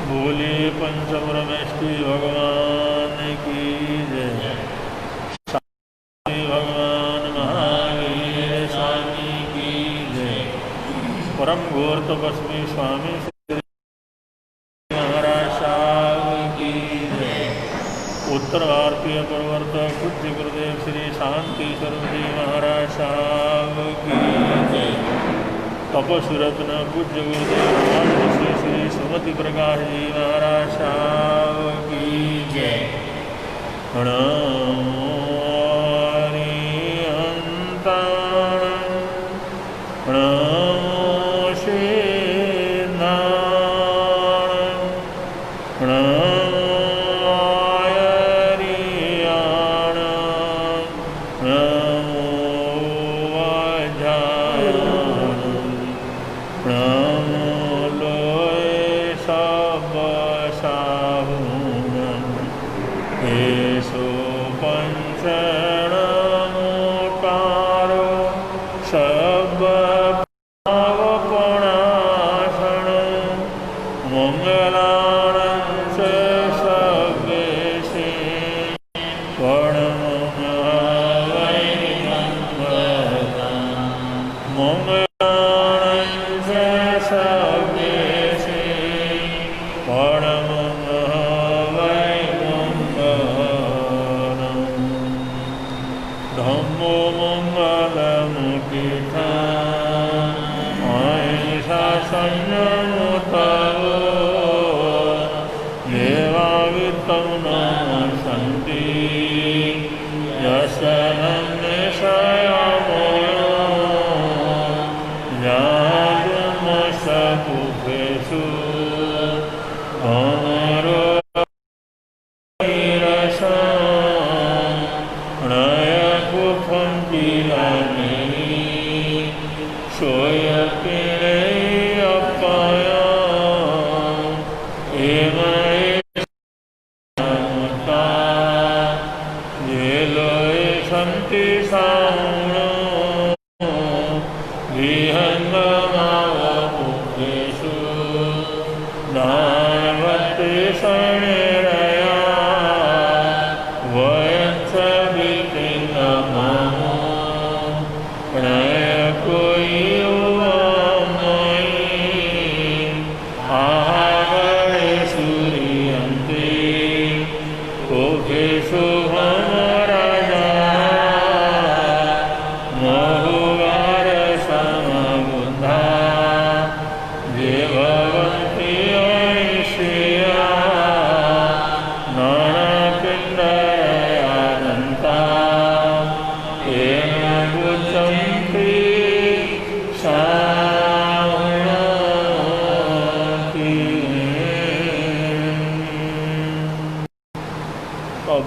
बोले पंचब्रह्मेष्टि भगवान की जय। स्वामी भगवान महावीर स्वामी की जय। परम घोर तपस्वी स्वामी श्री महाराज साहब की जय। उत्तर भारतीय प्रवर्तक पूज्य गुरुदेव श्री शांति स्वरूप जी महाराज साहब की जय। तपस्वी रत्न पूज्य गुरुदेव श्री श्री सुमति प्रकाश जी महाराज साहब की जय। प्रणाम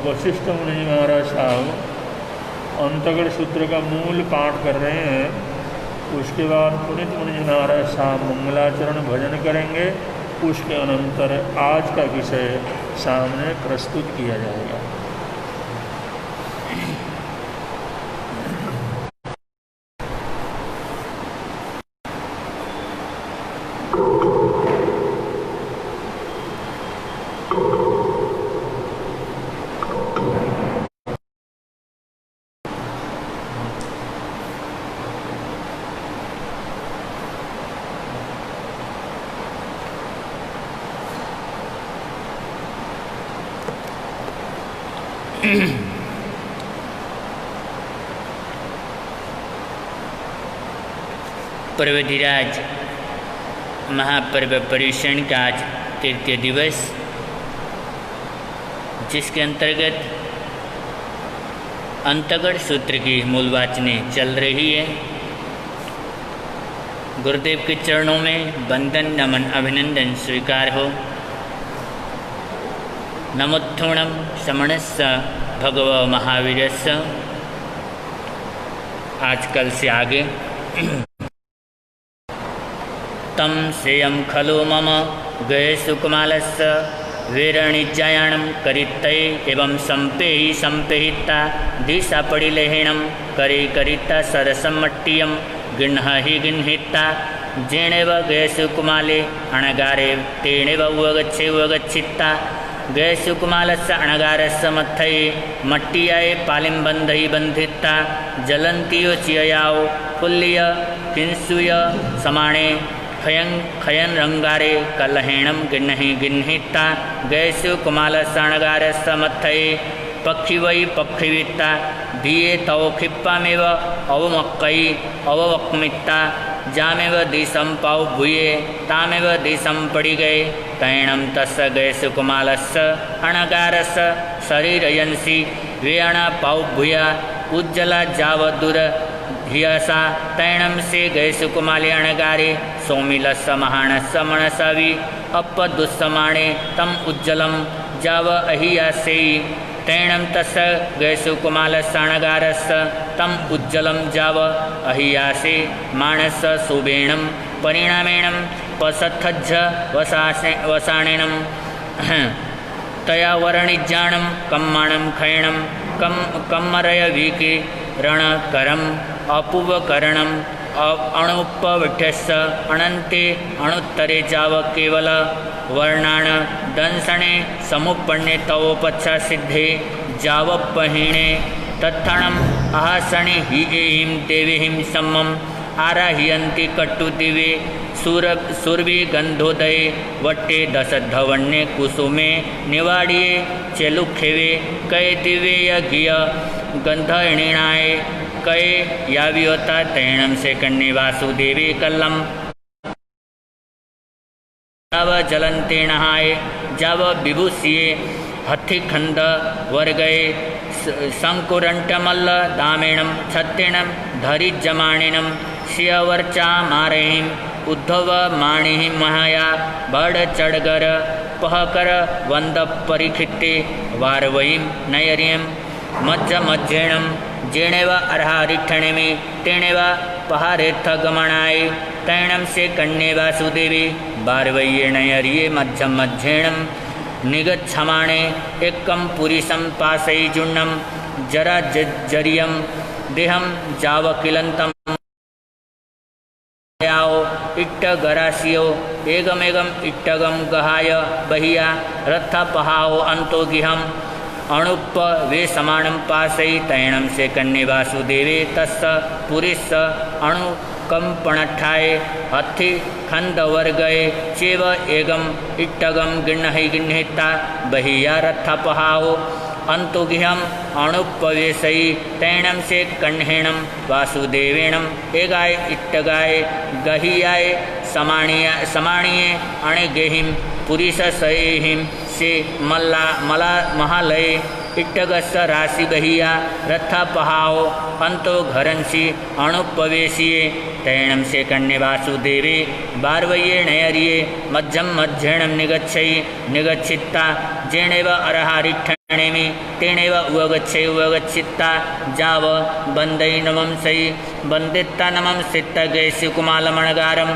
वशिष्ठ मुनि जी महाराज साहब अंतगढ़ सूत्र का मूल पाठ कर रहे हैं। उसके बाद पुनीत मुनि जी महाराज साहब मंगलाचरण भजन करेंगे। उसके अनंतर आज का विषय सामने प्रस्तुत किया जाएगा। पर्वधिराज महापर्व पर्युषण का आज तृतीय दिवस, जिसके अंतर्गत अंतगढ़ सूत्र की मूल वाचने चल रही है। गुरुदेव के चरणों में वंदन नमन अभिनंदन स्वीकार हो। नमोत्थुणम समणस्य भगव महावीरस्य। आजकल से आगे तम सेयम खलु मम गए सुकुमालस्य वीरणिज्जायाणं करित्तये एवं संपेहि संपेहिता दिशा पड़िलेहिणं करी करिता सरसमट्टियं गिन्हि गिन्हिता जेणेव गयसु कुमाले अणगारे तेणेव उवगच्छे उवगच्छित्ता गयसु कुमालस्य अणगारस्य मत्थये मट्टियाये पालिं बन्धयि बन्धित्ता जलन्तियो चिययाओ पुल्लिय किंसूय समाणे खयन रंगारे कलहेणम गिन्हि गिन्हित्ता गयसु कुमालस्य अणगारस्य मत्थये पक्षिवै पक्षिवित्ता धिये तव खिप्पामेव अवमक्कई अववक्मित्ता जामेव दिशं पाउ भूये तामेव दिशं पड़ी गए तैणम तस्य गयसु कुमालस्य अणगारस्य शरीरयंसि वेण पाउ भूया उज्ज्वला जावदुर धियसा तैणम से गयसु कुमाले अणगारे सौमिलस्य महानस्य मनसवि अपदुस्समाणे तम उज्ज्वलं जाव अहियासेयि तैणम तस्य गयसु कुमालस्य अणगारस्य तम उज्ज्वलं जाव अहियासे मानस सुबेणं परिणामेणं पसथज्ज वसाणेनं तया वर्णिज्जाणं कम्माणं खयणं कम्मरय वीके रणकरम् अपूवकरणम् अणुपविठ्यस्य अनन्ते अणुत्तरे जाव केवल वर्णाण दंसणे समुपन्ने तवोपच्छा सिद्धे जावपहीणे तत्थणम् अहासणे हि एहिं देवीहिं सम्मम् आराह्यन्ति कट्टुदिवे सुरभि गंधोदये वट्टे दशधवन्ये कुसुमे निवाडिये चेलुखेवे कय दिव्य गिय गंधणीणाय कय याव्योता तैणम से कन्ने वासुदेवी कल्लम जाव जलन्ते नहाय जाव विभूषिये हथिखंड वर्गये संकुरंटमल्ल दामेणम छत्तेणम धरिजमाणेनम शियवर्चा मारेहिं उद्धव माणिहिं महाया बड़ चढ़गर पहकर वंद परिखित्ते वारवयीं नयरियं मज्जेणम जेणेव अर्हारिठणेमि तेणेव पहारेत्थ गमनाय तैणम से कन्ये वासुदेवी बारवय्ये नयरिये मज्जेणम निगच्छमाणे एकं पुरीशं पाशैजुण्णं जरा जरियं देहं जावकिलन्तं याओ इट्टगरासियो एगमेगम इट्टगम गहाय बहिया रथपहाओ अंतो गिहम अणुप वे समाणं पाशै तैणं से कन्ये वासुदेवे तस्स पुरीस्स अणुकंपणठाय हथि खंडवर्गये चेव एगम इट्टगम गिण्हि गिण्हिता बहिया रथपहाओ अंतुगिहम अणुपवेशयी तैणम से कण्हेणम वासुदेवेणम एगाय इट्टगाय गहियाय समाणीये अणगेहिं पुरीशसहिं से मला महालये इट्टगस्य राशि बहिया रथपहाओ अंतो घरंसी अणुपवेशिये तैणम से कन्ये वासुदेवे बारवय्ये नयरिये मज्जेणं निगच्छित्ता जेणेव अर्हारिठणेमि तेणेव उवगच्छे उवगच्छित्ता जाव बन्दै नमंसै बन्दित्ता नमंसित्त गयसु कुमालमणगारम्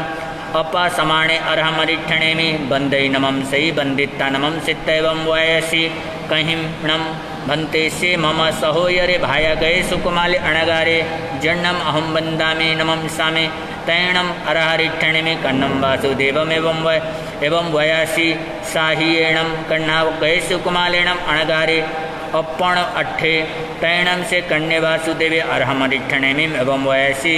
अपासमाणे अर्हमरिठणेमि बन्दै नमंसै बन्दित्ता नमंसित्त एवं वयसि कहिम्णं भन्ते से मम सहोयरे भाय गयसु कुमाले अणगारे जन्नम अहं वन्दामि नमंसामि तैणम अर्हरिठणेमि कन्नं वासुदेवमेवं वयसि साहियेणं कन्ना गयसु कुमालेणं अणगारे अप्पण अट्ठे तैणम से कन्ये वासुदेवे अर्हमरिठणेमि एवं वयसि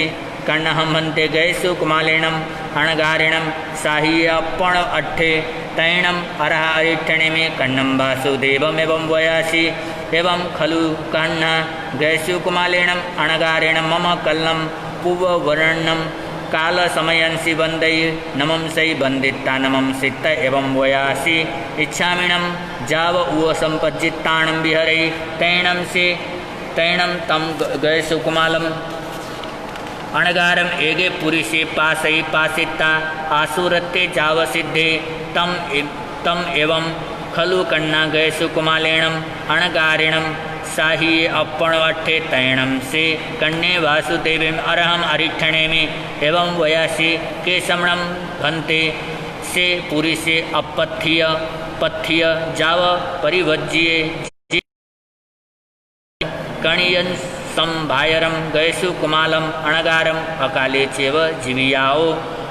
कन्नहं भन्ते गयसु कुमालेणं अणगारेणं साहिये अप्पण अट्ठे तैणम अर्हरिठणेमि कन्नं वासुदेवमेवं वयसि एवं खलु कन्न गयसु कुमालेणं अणगारेणं मम कल्लं पूववर्णं कालसमयंसि वन्दै नमंसै बन्दित्ता नमंसित्त एवं वयासि इच्छामिणं जाव उवसंपज्जित्ताणं विहरै तैणं तं गयसु कुमालम् अणगारम एगे पुरुषे पाशै पाशित्ता आसुरत्ते जावसिद्धे तम एवं खलु कन्ना गयसु कुमालेणं अणगारेणं साहिये अप्पणवट्ठे तैणं से कन्ये वासुदेवीं अर्हम अरिठणेमि एवं वयसि केशमणं भन्ते से पुरुषे पथ्य जाव परिवज्ये कणियन् संभायरं गयसु कुमालम् अणगारम् अकाले चेव जीवियाओ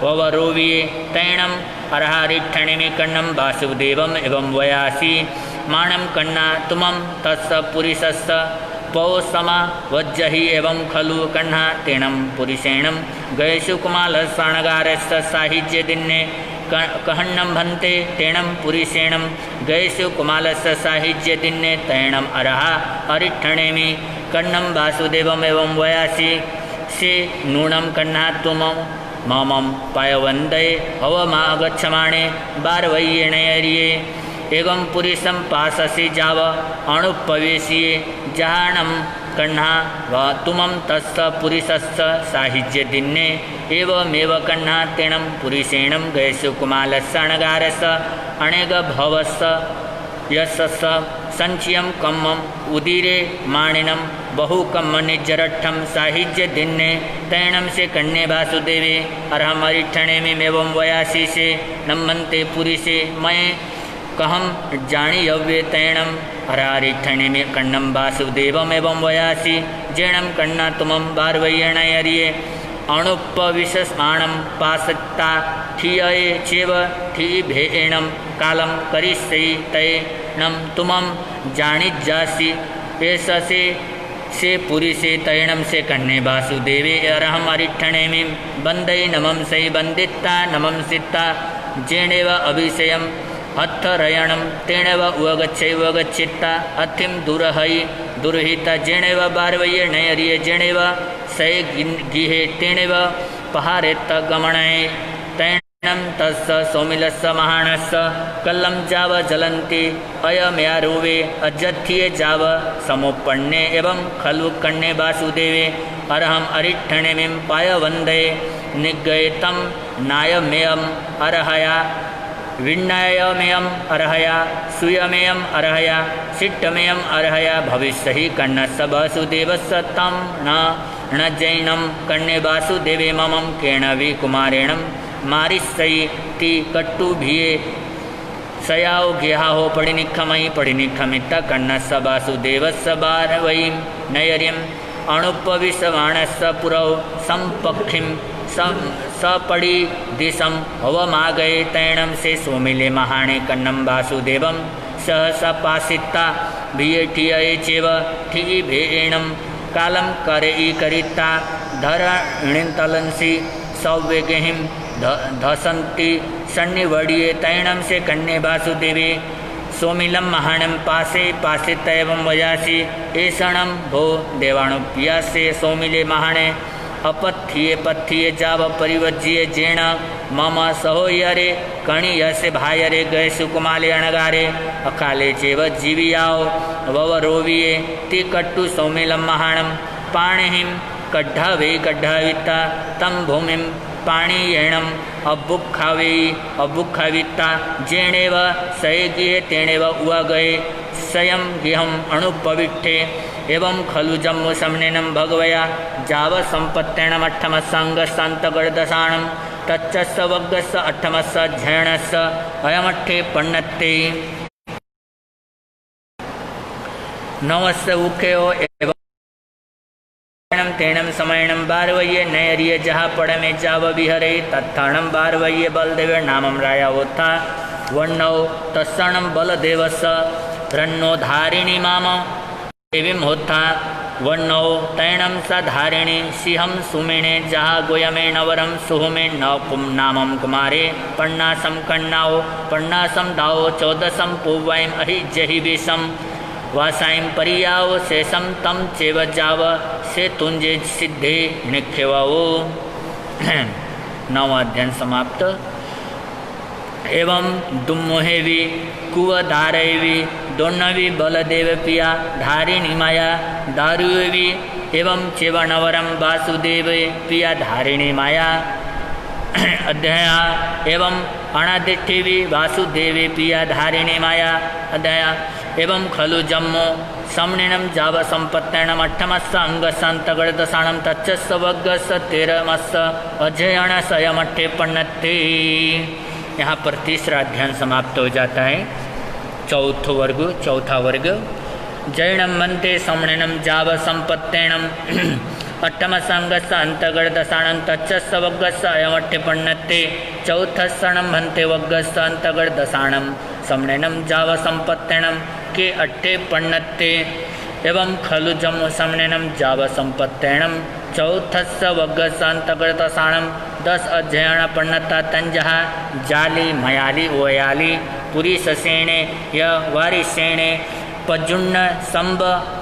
ववरोवीये तैणम अर्हारिठणिमि कन्नम वासुदेवम एवं वयासी माणम कन्ना तुमम तस्स पुरुषस्स पौसमा वज्जहि एवं खलु कन्हा तेणम पुरुषेणम गयसु कुमालसाणगारस्स साहिज्य दिन्ने कहन्नम भन्ते तेणम पुरुषेणम गयसु कुमालस्य साहिज्य दिन्ने तैणम अर्हा अरिठणेमि कन्नम वासुदेवम एवं वयासी से नूनम कन्हा तुमम ममम पायवंदे हवमागच्छमाणे बारवय्येणयरिये एवं पुरुषम पाससि जाव अणुपवेशिये जहानम कन्हा व तुमम तस्स पुरुषस्स साहिज्य दिन्ने एवमेव कन्हा तेणम पुरुषेणम गयसु कुमालस्सणगारस्स अणेग भवस्स यस्स संचियम कम्मम उदीरे माणिनम बहुकम्मनिजरठम साहिज्य दिन्ने तैणम से कन्ने वासुदेवे अर्हमरिठणेमिमेवं वयासी से नम्मन्ते पुरुषे मये कहम जानीयव्ये तैणम अर्हारिठणेमि कन्नम वासुदेवमेवं वयासी जेणम कन्ना तुमम बारवय्येणयरिये अणुपविशस्माणं पासत्ता ठियये चेव ठिभेणं कालं करिष्यि तैणं तुमं जानिज्जासि एष से पुरुषे तैणं से कन्ने वासुदेवे अर्हम अरिठणेमि वन्दे नमं सै वन्दिता नमं सिता जेणेव अभिषयं अत्थरयणं तेणेव उवगच्छैवगच्छित्ता अथिं दुरहै दुर्हिता जेणेव बारवय्येणयरिये जेणेव सै गिहे तेणेव पहारेत्त गमणे तैणं तस्स सौमिलस्स महाणस्स कल्लं जाव जलन्ति अयम्यारुवे अजत्थिये जाव समुपन्ने एवं खलु कन्ने वासुदेवे अर्हम अरिठणेमिं पायवन्दे निगयतं नायमेयम् अर्हया विण्णायमेयम् अर्हया सुयमेयम् अर्हया सिट्टमेयम् अर्हया भविष्यहि कन्नस्स वासुदेवस्स तं न जैनं कन्ने वासुदेवे ममं केणवि कुमारेणं मारिष्यि ति कट्टुभिये सयाओ गेहाहो पडिनिखमित्त कन्नस्स वासुदेवस्स बारवयीं नयरिं अणुपविशवाणस्स पुरौ संपक्षिं सपड़ी दिशम हवमागये तैणम से सोमिले महाणे कन्नम वासुदेवम सहसा पासिता भियठिये चेव ठिभेणम कालम करई करिता धरणितलंसी सौवेगहिं धसन्ति सन्निवडिये तैणम से कन्ने वासुदेवे सोमिलम महाणम पासित एवं वयासी ऐषणम भो देवाणुप्यासे सोमिले महाणे अपत्थिये जाव परिवज्ये जेण मम सहोयरे कणियसे भायरे गयसु कुमाले अणगारे अकाले चेव जीवियाओ ववरोविये ति कट्टु सौमिलं महाणं पाणिहिं कड्ढाविता तं भूमिं पाणियेणम् अबुखाविता जेणेव सयगिये तेणेव उवगये स्वयं गिहम अणुपविट्ठे एवं खलु जम्मु समनेनं भगवया जाव संपत्तेणमठ्ठमस्सङ्गस्सान्तगर्दशाणं तच्चस्य वग्गस्य अठ्ठमस्य झैणस्य अयमठ्ठे पण्णत्ते नवस्य उखेयो एवं तेणं समयणं बारवय्ये नयरिये जहा पड़मे जाव विहरे तत्थाणं बारवय्ये बलदेवे नामं रायावोत्था वर्णौ तत्सणं बलदेवस्य रन्नो धारिणी माम देवीं होत्था वर्णौ तैणं स धारिणी सिंहं सुमेणे जहा गोयमे नवरं सुहुमे नवपुं नामं कुमारे पन्नासं कन्नाओ पन्नासं दाओ चौदसं पूवैं अहिजहि विषं वासाईं परियाओ शेषं तं चेव जाव से तुंजे सिद्धे निखेवाओ। नवाध्याय समाप्त। एवं दुम्मोहेवी कुवधारैवी दोन्नवी बलदेव पिया धारिणी माया दारुवी एवं चेवनवरम वासुदेव पिया धारिणी माया अध्याया एवं अनादिठ्ठीवी वासुदेवे पिया धारिणी माया अध्याया एवं खलु जम्मो समनिनं जाव संपत्तेणम अठ्ठमस्स अंगस्सान्तगर्दशाणं तच्चस्य वग्गस्य तेरमस्स अजयणसयमठ्ठे पण्णत्ते। यहाँ पर तीसरा अध्ययन समाप्त हो जाता है। चौथा वर्ग जैणम वन्ते समणिनं जाव संपत्तेणम अट्टमसंगस्स अंतगर्दसाणं तच्च वग्गस्स अयमट्ठे पण्णत्ते चौथस्सणं भन्ते वग्गस्स अंतगर्दसाणं समणेनं जाव संपत्तेणं के अट्ठे पण्णत्ते एवं खलु जम्मु समणेनं जाव संपत्तेणं चौथस्स वग्गस्स अंतगर्दसाणं 10 अध्ययन पण्णता तंजः जाली मयाली ओयाली पुरी ससेणे य वारिसेणे पजुन्न संब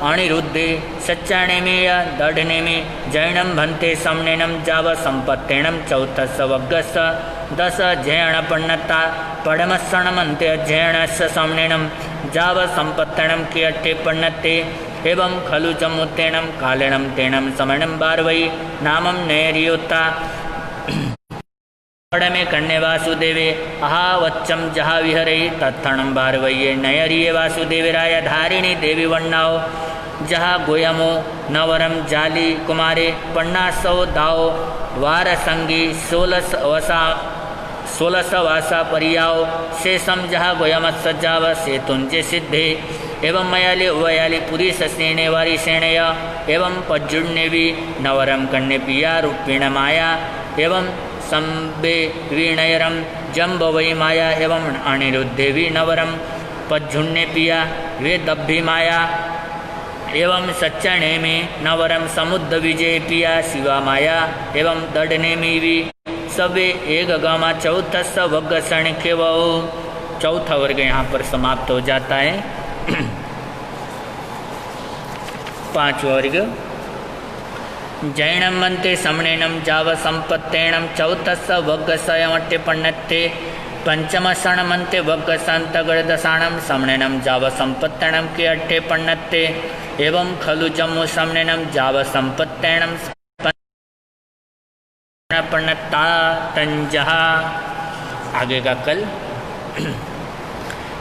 अणिरुद्धे सच्चाणेमेय दढ़नेमि जैनम भन्ते समनेनम जाव संपत्तेणम चौथस्स वग्गस्स 10 अध्ययन पण्णता पडमस्सणमन्ते अध्ययनस्य समनेनम जाव संपत्तेणम के अट्ठे पण्णत्ते एवं खलु जमुत्तेणम कालेणम तेणम समणम बारवई नामम नैर्योत्ता में कन्ने वासुदेवे अहावच्चम जहा विहरे तत्थणम बारवये नयरिये वासुदेवराय धारिणी देवी वन्नाओ जहा गोयमो नवरम जाली कुमारे पन्नासौ दाओ वारसंगी 16 वासा परियाओ शेषम जहा गोयमत सज्जाव सेतुंजे सिद्धे एवं मयाली उवयाली पुरी ससेणे वारी सेणय एवं पज्जुण्यवी नवरम कन्ने पिया रूपिण माया एवं संबे वीणयरम जम्ब वै माया एवं अनिरुद्धेवी नवरम पज्जुण्य पिया वे दब्भी माया एवं सच्चणे में नवरम समुद्र विजय पिया शिवा माया एवं दड़ने में भी सबे एक गामा चौथस्स वग्ग सणिके वो चौथा वर्ग यहाँ पर समाप्त हो जाता है। 5 वर्ग जैनम मन्ते समणेनम जाव संपत्तेणम चौथस्स वग्गसयमट्टे पण्णत्ते पंचमसणमन्ते वग्गसन्तगर्दसाणम समणेनम जाव संपत्तेणम के अट्ठे पण्णत्ते एवं खलु जम्मु समणेनम जाव संपत्तेणम पण्णत्ता तंजहा। आगे का कल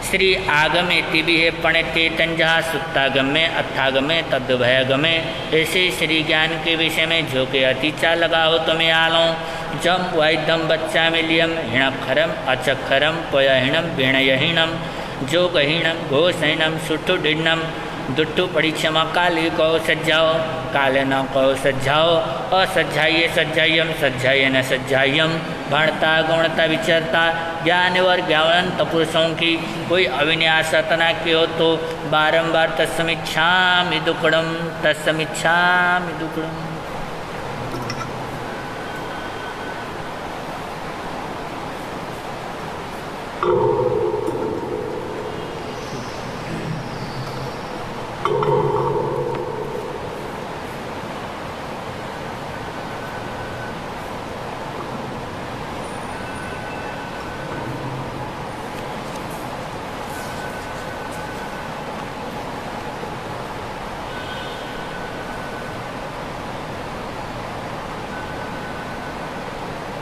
श्री आगमे तिभिः पणते तंजहा सुत्तागमे अथागमे तद्भयगमे। ऐसे श्री ज्ञान के विषय में जो के अतिचा लगा हो तुम्हें आलो जम वाइदम बच्चा मिलियम हिणक्षरम अचक्षरम पयहिणम वीणयहिणम जोगहीणम घोषहीणम सुठुडिणम दुट्टू परीक्षमा काली कहो सज्जाओ काले न कहो सज्जाओ असज्जाइए सज्जाइयम सज्जाइए न सज्जाइयम भणता गुणता विचरता ज्ञान और ज्ञानंत पुरुषों की कोई अविन्यासतना की हो तो बारंबार तस्मिच्छामि दुक्कडम तस्मिच्छामि दुक्कडम।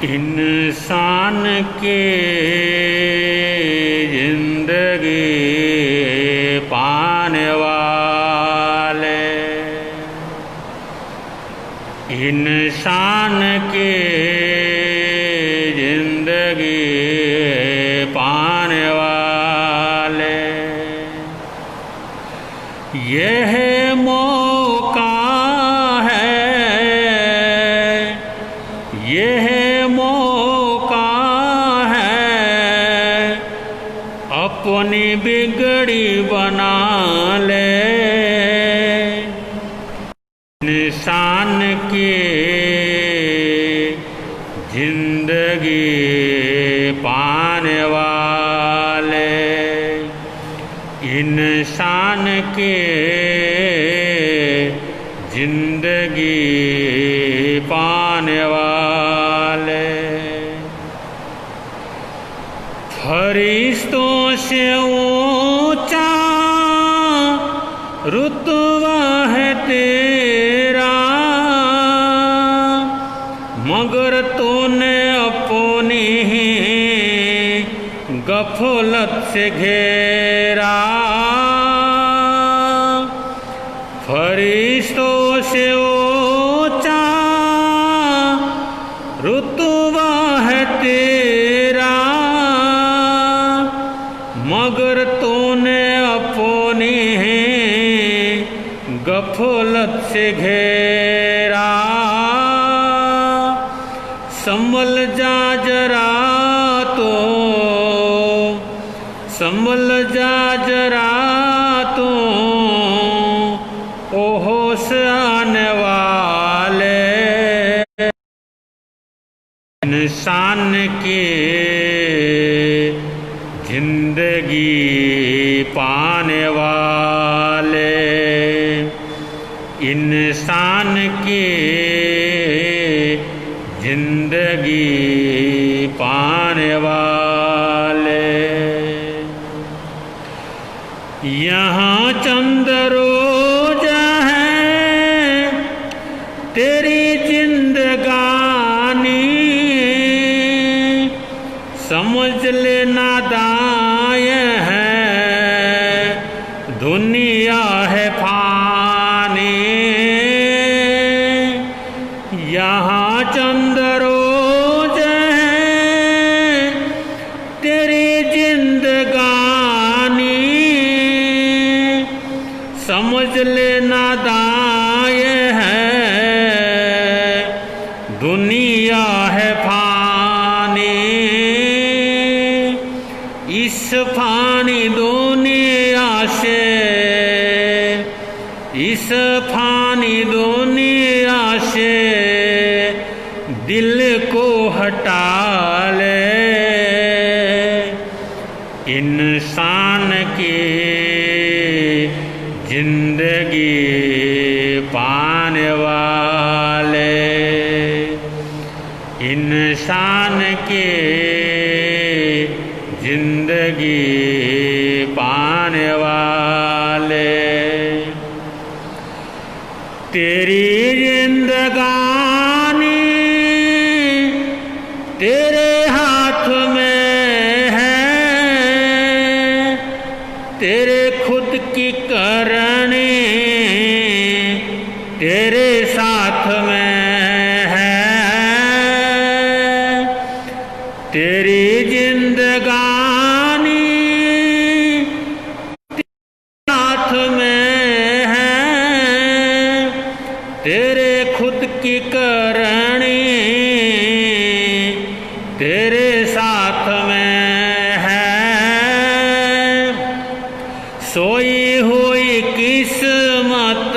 इंसान के जिंदगी पाने वाले इंसान के जिंदगी पाने वाले यह मौका है यह अपनी बिगड़ी बना ले। इंसान की जिंदगी पाने वाले इंसान की जिंदगी पाने वाले फरिश्तों से ऊंचा रुतबा है तेरा मगर तूने अपनी ही गफलत से घेरा। फरिश्तों से ऊंचा रुतबा है तेरा मगर तूने अपनी ही गफलत से घेरा। संभल जा जरा तू ओ होश आने वाले, इंसान की जिंदगी पाने वाले, इंसान की जिंदगी पाने वाले। यहाँ चंद रोज है तेरी जिंदगानी, समझ लेना दाय है दुनिया है फानी। यहाँ चंद रोज है तेरी जिंदगानी, समझ लेना दाय है दुनिया है फानी। इस फानी दुनिया से, इस फानी दुनिया से दिल को हटा ले, इंसान की जिंदगी पाने वाले, इंसान की जिंदगी पाने वाले। तेरी जिंदगानी तेरे हाथ में है, तेरे खुद की करनी तेरे साथ में है। तेरी जिंदगानी तेरे हाथ में है, तेरे खुद की करनी तेरे साथ में है। सोई हुई किस्मत,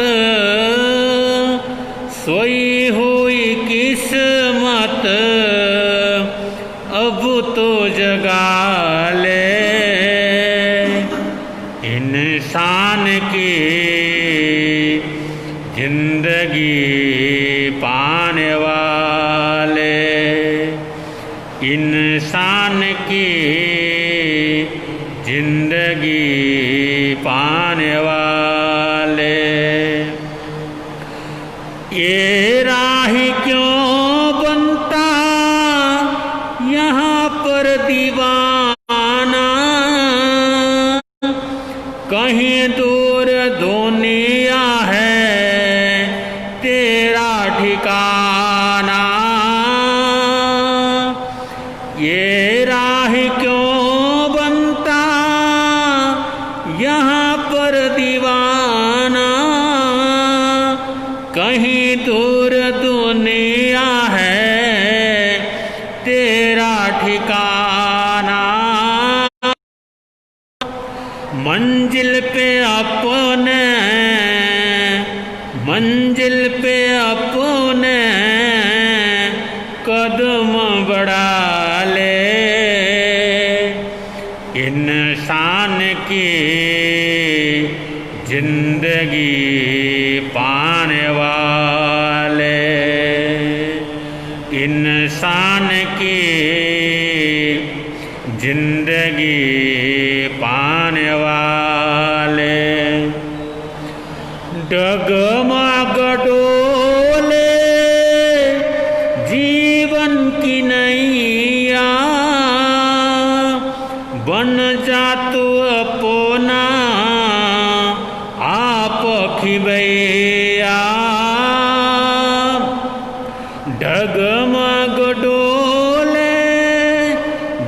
सोई हुई किस्मत अब तो जगा ले, इंसान की जिंदगी पाने वाले, इंसान की जिंदगी पाने वाले। ये राही क्यों बनता यहाँ पर दीवाना, कहीं दूर दुनिया है तेरा ठिकाना। ये राही क्यों बनता यहाँ पर दीवाना, कहीं दूर दुनिया है तेरा ठिकाना। मंजिल पे अपने, मंजिल पे अपने कदम बढ़ा ले, इंसान की जिंदगी पाने वाले, इंसान की जिंदगी पाने वाले। डगमग डोले जीवन की नैया, बन जा तू अपना आप खिबैया। डगमग डोले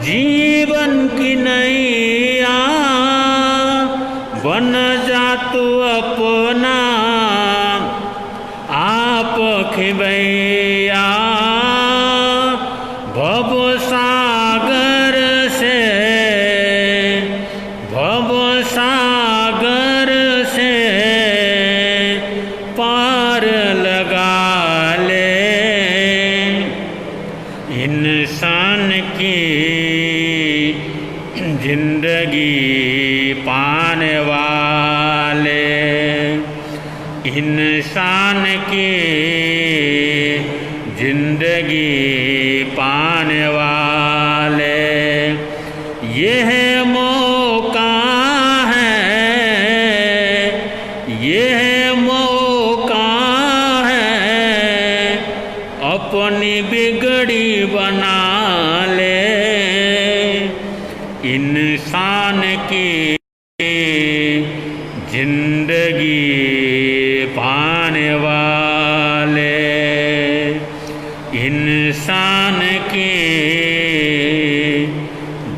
जीवन की नैया, बन जा तू अपना आप खिबैया। भव सागर से जिंदगी पाने वाले इंसान की जिंदगी पाने वाले यह मौका है, यह मौका है, अपनी बिगड़ी बना ले। इंसान की जिंदगी पाने वाले इंसान की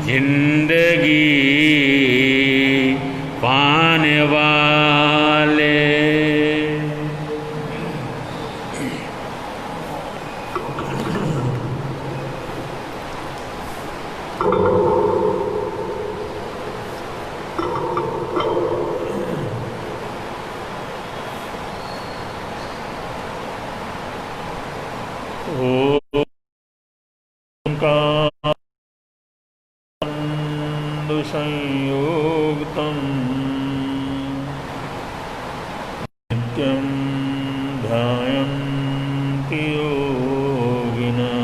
जिंदगी पाने वाले। संयुक्तं नित्यं ध्यायन्ति योगिनः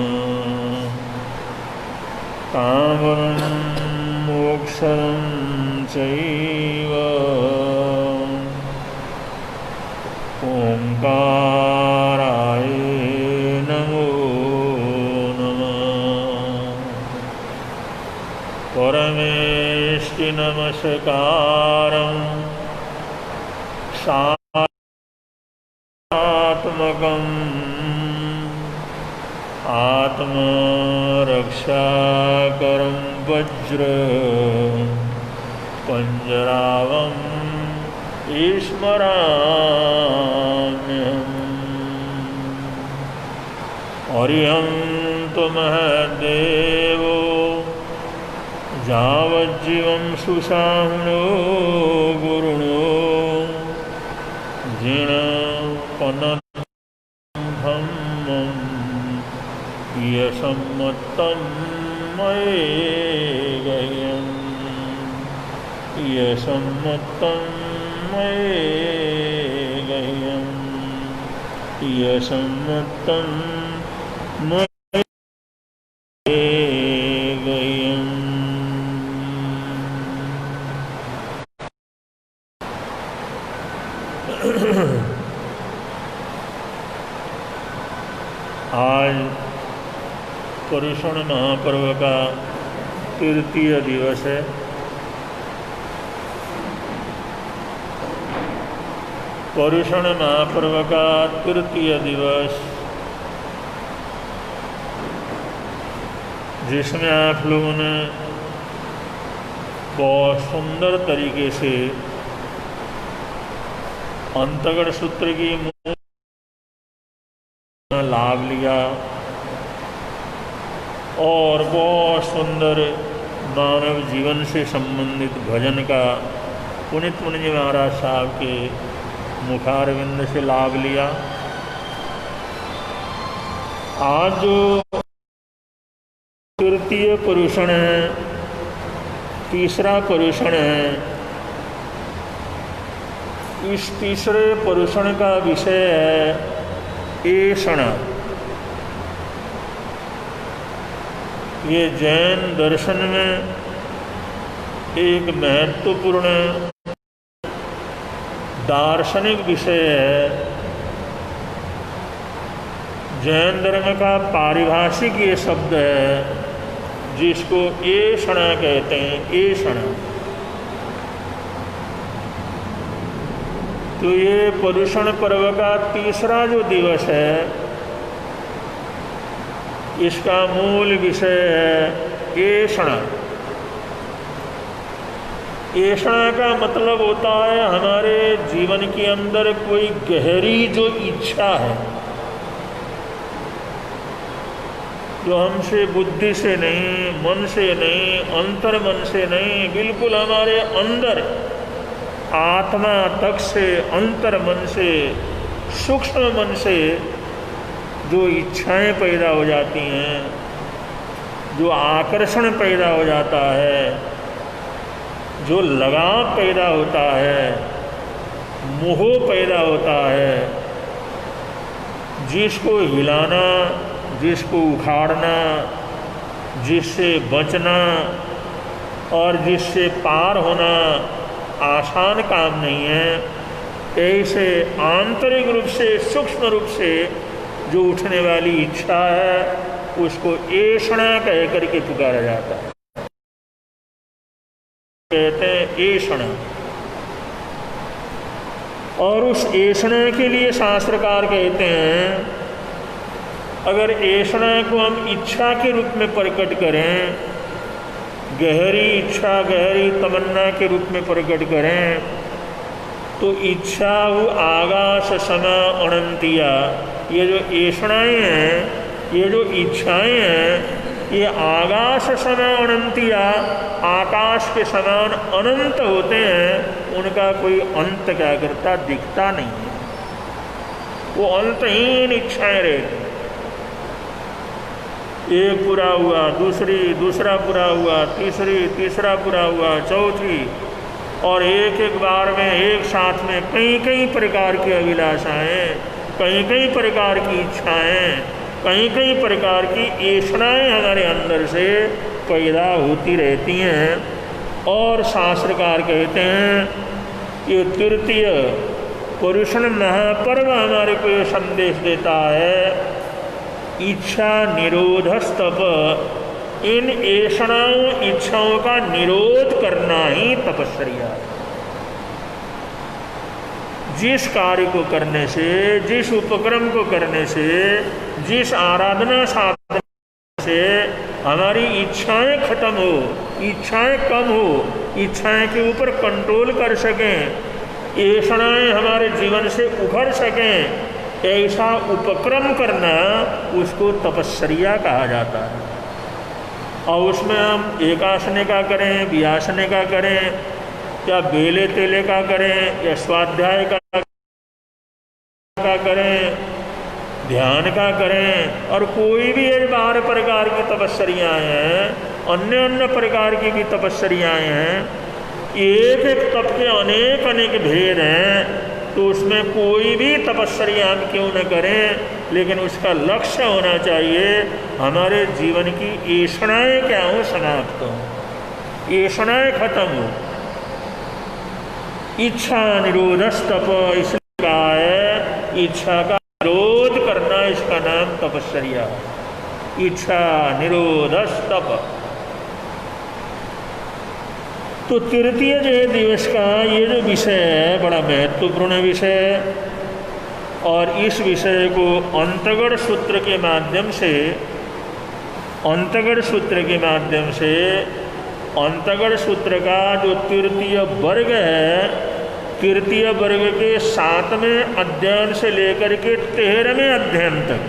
कामं मोक्षं चैव ओंकाराय नमो नमः। परमेष्टि नमस्कारं सात्मकम् आत्मरक्षाकरं वज्र पंजरावं स्मराम्यहम्। अर्यन्तु महद्देवो यावज्जीवं सुषाहुणो गुरुणो जिनपनधम्मं यशम्मत्तं मयेगह्यं यशम्मत्तं मयेगह्यं यशम्मत्तं आज पर्युषण महापर्व का तृतीय दिवस है। पर्युषण महापर्व का तृतीय दिवस, जिसमें आप लोगों ने बहुत सुंदर तरीके से अंतगढ़ सूत्र की लाभ लिया और बहुत सुंदर मानव जीवन से संबंधित भजन का पुनीत मुनि जी महाराज साहब के मुखारविंद से लाभ लिया। आज जो तृतीय पर्युषण है, तीसरा पर्युषण है, इस तीसरे पर्युषण का विषय है ऐषण। ये जैन दर्शन में एक महत्वपूर्ण दार्शनिक विषय है। जैन धर्म का पारिभाषिक ये शब्द है जिसको ऐषण कहते हैं। ऐषण तो ये पर्युषण पर्व का तीसरा जो दिवस है, इसका मूल विषय है ऐषण। ऐषण का मतलब होता है हमारे जीवन के अंदर कोई गहरी जो इच्छा है, जो हमसे बुद्धि से नहीं, मन से नहीं, अंतर मन से नहीं, बिल्कुल हमारे अंदर आत्मा तक से, अंतर मन से, सूक्ष्म मन से जो इच्छाएं पैदा हो जाती हैं, जो आकर्षण पैदा हो जाता है, जो लगाव पैदा होता है, मोह पैदा होता है, जिसको हिलाना, जिसको उखाड़ना, जिससे बचना और जिससे पार होना आसान काम नहीं है। ऐसे आंतरिक रूप से, सूक्ष्म रूप से जो उठने वाली इच्छा है उसको ऐषणा कह करके पुकारा जाता है। कहते हैं ऐषणा। और उस ऐषणा के लिए शास्त्रकार कहते हैं, अगर ऐषणा को हम इच्छा के रूप में प्रकट करें, गहरी इच्छा, गहरी तमन्ना के रूप में प्रकट करें, तो इच्छा वो आगाश समा अनंतिया, ये जो ऐषणाएँ हैं, ये जो इच्छाएँ हैं, ये आकाश समान अनंतिया, आकाश के समान अनंत होते हैं, उनका कोई अंत क्या करता दिखता नहीं है, वो अंतहीन इच्छाएं रहती। एक पूरा हुआ, दूसरा पूरा हुआ, तीसरा पूरा हुआ, चौथी, और एक बार में एक साथ में कई प्रकार की अभिलाषाएँ, कई प्रकार की इच्छाएँ, कई प्रकार की ऐषणाएँ हमारे अंदर से पैदा होती रहती हैं। और शास्त्रकार कहते हैं ये तृतीय पुरुषण महापर्व हमारे को ये संदेश देता है, इच्छा निरोधस्तप, इन ऐषणाओं, इच्छाओं का निरोध करना ही तपस्या है। जिस कार्य को करने से, जिस उपक्रम को करने से, जिस आराधना साधना से हमारी इच्छाएं खत्म हो, इच्छाएं कम हो, इच्छाएं के ऊपर कंट्रोल कर सकें, ऐषणाएं हमारे जीवन से उभर सकें, ऐसा उपक्रम करना उसको तपस्या कहा जाता है। और उसमें हम एकासने का करें, व्यासने का करें, या बेले तेले का करें, या स्वाध्याय का करें, ध्यान का करें, और कोई भी 12 प्रकार की तपस्याएँ हैं, अन्य प्रकार की भी तपस्याएँ हैं, एक तप के अनेक भेद हैं, तो उसमें कोई भी तपस्या हम क्यों न करें, लेकिन उसका लक्ष्य होना चाहिए हमारे जीवन की ऐषणाएँ क्या हो, समाप्त हो, ऐषणाएँ खत्म हो। इच्छा निरोधस्तप, इसलिए कहा है इच्छा का निरोध करना, इसका नाम तपस्या है। इच्छा निरोधस्तप। तो तृतीय जो दिवस का ये जो विषय है बड़ा महत्वपूर्ण विषय है, और इस विषय को अंतगढ़ सूत्र के माध्यम से, अंतगढ़ सूत्र का जो तृतीय वर्ग है, तृतीय वर्ग के 7वें अध्ययन से लेकर के 13वें अध्ययन तक,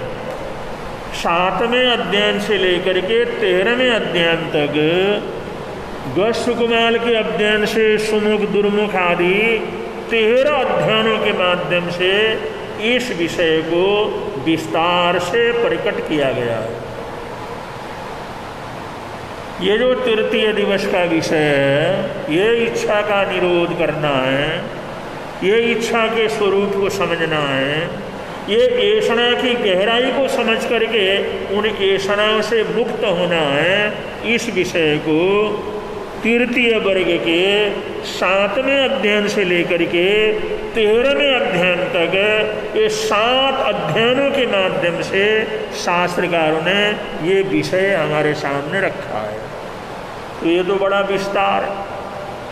7वें अध्ययन से लेकर के 13वें अध्ययन तक, गस्सुकुमाल के अध्ययन से सुमुख दुर्मुख आदि 13 अध्ययनों के माध्यम से इस विषय को विस्तार से प्रकट किया गया है। ये जो तृतीय दिवस का विषय है, ये इच्छा का निरोध करना है, ये इच्छा के स्वरूप को समझना है, ये ऐषणा की गहराई को समझ करके उन ऐषणाओं से मुक्त होना है। इस विषय को तृतीय वर्ग के 7वें अध्ययन से लेकर के 13वें अध्ययन तक, ये 7 अध्ययनों के माध्यम से शास्त्रकारों ने ये विषय हमारे सामने रखा है। तो ये तो बड़ा विस्तार,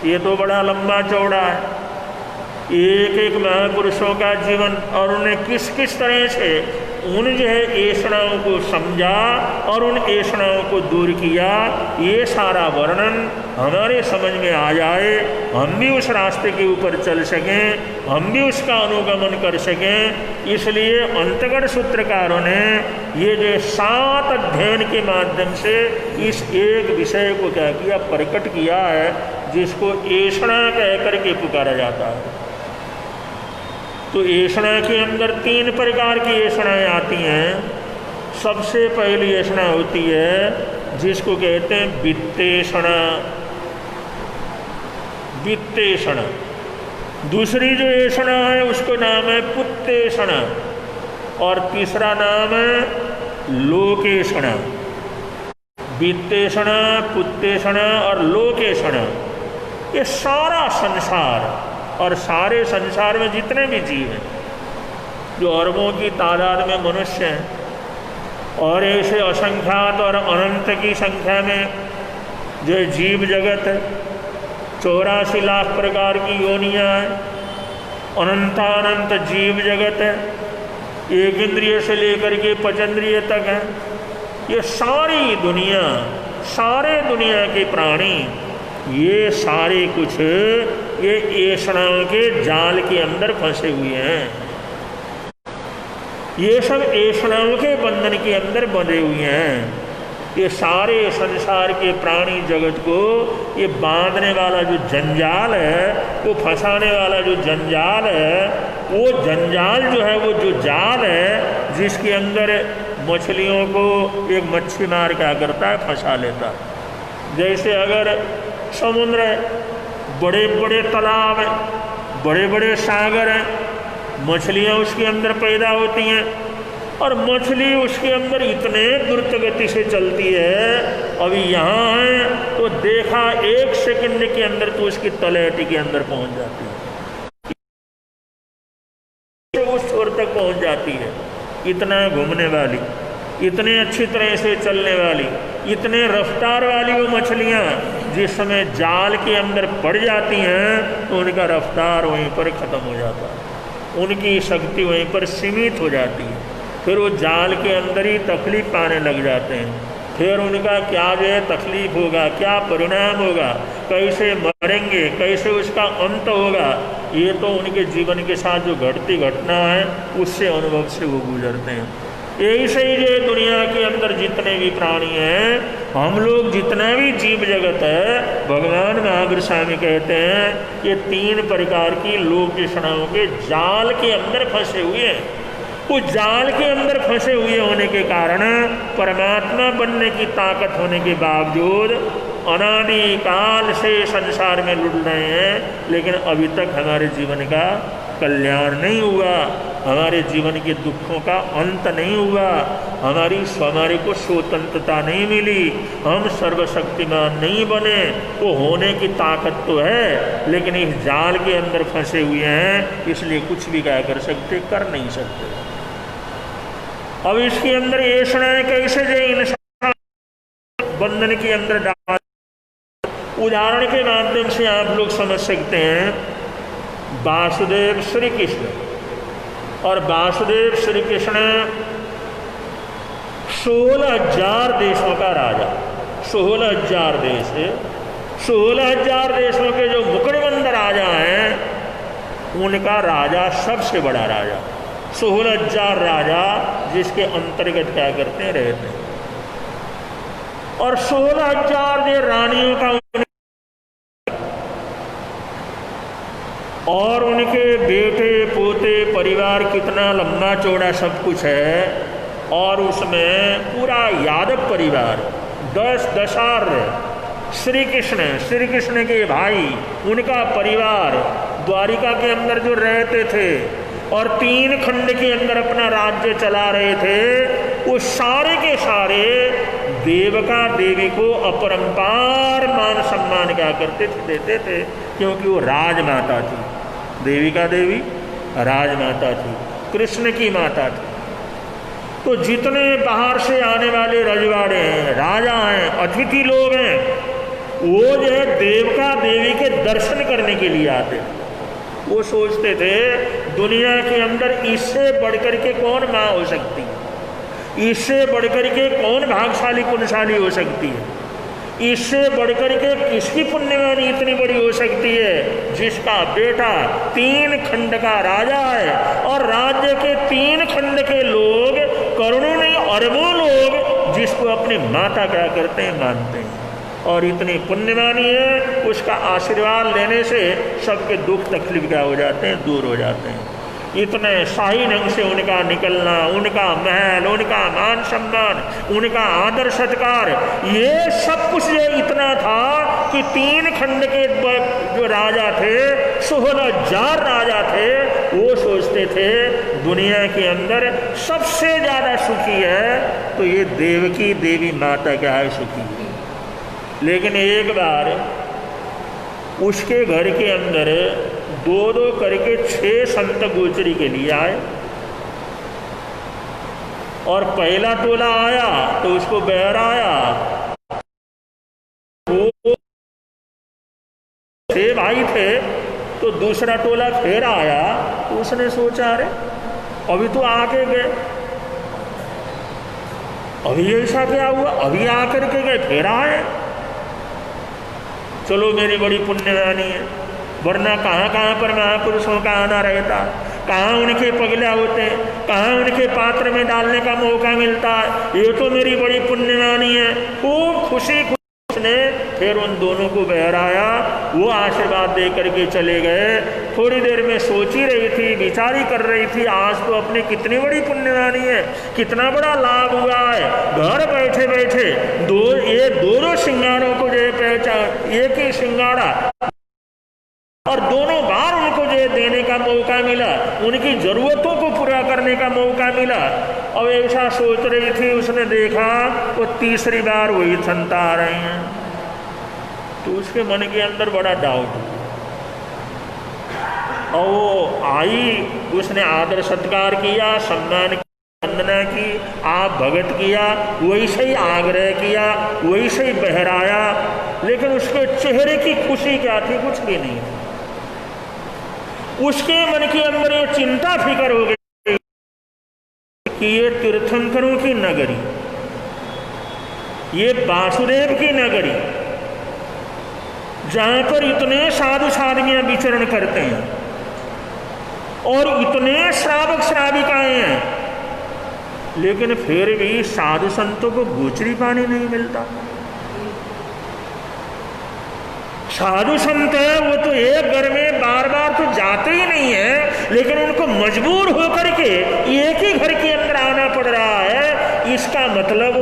ये तो बड़ा लंबा चौड़ा है। एक महापुरुषों का जीवन और उन्हें किस किस तरह से उन जो है ऐषणाओं को समझा और उन ऐषणाओं को दूर किया, ये सारा वर्णन हमारे समझ में आ जाए, हम भी उस रास्ते के ऊपर चल सकें, हम भी उसका अनुगमन कर सकें। इसलिए अंतगढ़ सूत्रकारों ने ये जो 7 अध्ययन के माध्यम से इस एक विषय को क्या किया, प्रकट किया है, जिसको ऐषणा कह करके पुकारा जाता है। तो ऐषणा के अंदर 3 प्रकार की ऐषणाएँ आती हैं। सबसे पहली ऐषणा होती है जिसको कहते हैं वित्तेषणा। वित्तेषण। दूसरी जो ऐषणा है उसको नाम है पुत्तेषणा, और तीसरा नाम है लोकेषणा। वित्तेषणा, पुत्तेषणा और लोकेषणा, ये सारा संसार और सारे संसार में जितने भी जीव हैं, जो अरबों की तादाद में मनुष्य हैं और ऐसे असंख्यात और अनंत की संख्या में जो जीव जगत है, 84 लाख प्रकार की योनियाँ हैं, अनंतानंत जीव जगत है, एक इंद्रिय से लेकर के 5 इंद्रिय तक है। ये सारी दुनिया, सारे दुनिया के प्राणी, ये सारे कुछ ये ऐषणाओं के जाल के अंदर फंसे हुए हैं। ये सब ऐषणाओं के बंधन के अंदर बंधे हुए हैं। ये सारे संसार के प्राणी जगत को ये बांधने वाला जो जंजाल है, वो फंसाने वाला जो जंजाल है, वो जंजाल जो है, वो जो जाल है जिसके अंदर मछलियों को एक मच्छी मार क्या करता है, फंसा लेता है। जैसे अगर समुद्र है, बड़े बड़े तालाब हैं, बड़े बड़े सागर हैं, मछलियाँ उसके अंदर पैदा होती हैं और मछली उसके अंदर इतने द्रुत गति से चलती है, अभी यहाँ है तो देखा 1 सेकंड के अंदर तो उसकी तलहटी के अंदर पहुँच जाती है, उस छोर तक पहुँच जाती है। इतना घूमने वाली, इतने अच्छी तरह से चलने वाली, इतने रफ्तार वाली वो मछलियाँ जिस समय जाल के अंदर पड़ जाती हैं तो उनका रफ्तार वहीं पर ख़त्म हो जाता है, उनकी शक्ति वहीं पर सीमित हो जाती है। फिर वो जाल के अंदर ही तकलीफ पाने लग जाते हैं। फिर उनका क्या जो है तकलीफ होगा, क्या परिणाम होगा, कैसे मरेंगे, कैसे उसका अंत होगा, ये तो उनके जीवन के साथ जो घटती घटना है उससे अनुभव से वो गुजरते हैं। ऐसे ही जो दुनिया के अंदर जितने भी प्राणी हैं, हम लोग जितना भी जीव जगत है, भगवान महावीर स्वामी कहते हैं ये 3 प्रकार की लोक ऐषणाओं के जाल के अंदर फंसे हुए हैं। उस जाल के अंदर फंसे हुए होने के कारण परमात्मा बनने की ताकत होने के बावजूद अनादि काल से संसार में लुढ़ रहे हैं, लेकिन अभी तक हमारे जीवन का कल्याण नहीं हुआ, हमारे जीवन के दुखों का अंत नहीं हुआ, हमारे को स्वतंत्रता नहीं मिली, हम सर्वशक्तिमान नहीं बने। वो होने की ताकत तो है, लेकिन इस जाल के अंदर फंसे हुए हैं, इसलिए कुछ भी क्या कर सकते, कर नहीं सकते। अब इसके अंदर ऐषणाएं कैसे जो इंसान बंधन के अंदर डाल, उदाहरण के माध्यम से आप लोग समझ सकते हैं। वासुदेव श्री कृष्ण, और वासुदेव श्री कृष्ण 16,000 देशों का राजा, 16,000 देश है, 16,000 देशों के जो मुकुटबंद राजा हैं उनका राजा सबसे बड़ा राजा, 16,000 राजा जिसके अंतर्गत क्या करते रहते हैं, और 16,000 जो रानियों का और उनके बेटे पोते परिवार कितना लंबा चौड़ा सब कुछ है, और उसमें पूरा यादव परिवार 10 दशार्य श्री कृष्ण के भाई, उनका परिवार द्वारिका के अंदर जो रहते थे और 3 खंड के अंदर अपना राज्य चला रहे थे, वो सारे के सारे देवका देवी को अपरंपार मान सम्मान क्या करते थे, देते थे, क्योंकि वो राजमाता थी। देविका देवी राजमाता थी, कृष्ण की माता थी। तो जितने बाहर से आने वाले रजवाड़े हैं, राजा हैं, अतिथि लोग हैं, वो जो है देवका देवी के दर्शन करने के लिए आते थे। वो सोचते थे दुनिया के अंदर इससे बढ़कर के कौन माँ हो सकती है, इससे बढ़कर के कौन भाग्यशाली पुण्यशाली हो सकती है, इससे बढ़कर के किसकी पुण्यवानी इतनी बड़ी हो सकती है जिसका बेटा 3 खंड का राजा है, और राज्य के 3 खंड के लोग, करोड़ों नहीं अरबों लोग जिसको अपनी माता क्या करते हैं, मानते हैं, और इतनी पुण्यवानी है, उसका आशीर्वाद लेने से सबके दुख तकलीफ क्या हो जाते हैं, दूर हो जाते हैं। इतने शाही ढंग से उनका निकलना, उनका महल, उनका मान सम्मान, उनका आदर सत्कार, ये सब कुछ ये इतना था कि 3 खंड के जो राजा थे, 16,000 राजा थे, वो सोचते थे दुनिया के अंदर सबसे ज़्यादा सुखी है तो ये देवकी देवी माता क्या है, सुखी है। लेकिन एक बार उसके घर के अंदर 2-2 करके 6 संत गोचरी के लिए आए, और पहला टोला आया तो उसको बहराया, वो 6 भाई थे, तो दूसरा टोला फिर आया तो उसने सोचा अरे अभी तो आके गए, अभी ऐसा क्या हुआ, अभी आकर के गए फिर आए, चलो मेरी बड़ी पुण्यवानी है, वरना कहाँ कहाँ पर महापुरुषों का आना रहता, कहाँ उनके पगला होते, कहाँ उनके पात्र में डालने का मौका मिलता, ये तो मेरी बड़ी पुण्यवानी है। खूब खुशी ने फिर उन दोनों को बहराया, वो आशीर्वाद दे करके चले गए। थोड़ी देर में सोच ही रही थी, विचारी कर रही थी, आज तो अपनी कितनी बड़ी पुण्यवानी है, कितना बड़ा लाभ हुआ है, घर बैठे बैठे ये दोनों श्रृंगारों को जो पहचान, एक ही श्रृंगारा और दोनों बार उनको जो देने का मौका मिला, उनकी जरूरतों को पूरा करने का मौका मिला। अब ऐसा सोच रही थी, उसने देखा वो तीसरी बार वही संत आ रहे हैं, तो उसके मन के अंदर बड़ा डाउट, और वो आई, उसने आदर सत्कार किया, सम्मान किया, वंदना की, आप भगत किया, वैसे ही आग्रह किया, वैसे ही बहराया, लेकिन उसके चेहरे की खुशी क्या थी, कुछ भी नहीं थी। उसके मन के अंदर ये चिंता फिकर हो गई कि ये तीर्थंकरों की नगरी, ये वासुदेव की नगरी, जहां पर इतने साधु साधवियां विचरण करते हैं और इतने श्रावक श्राविकाएं हैं, लेकिन फिर भी साधु संतों को गोचरी पानी नहीं मिलता। साधु संत है वो तो एक घर में बार बार तो जाते ही नहीं है, लेकिन उनको मजबूर होकर के एक ही घर के अंदर आना पड़ रहा है। इसका मतलब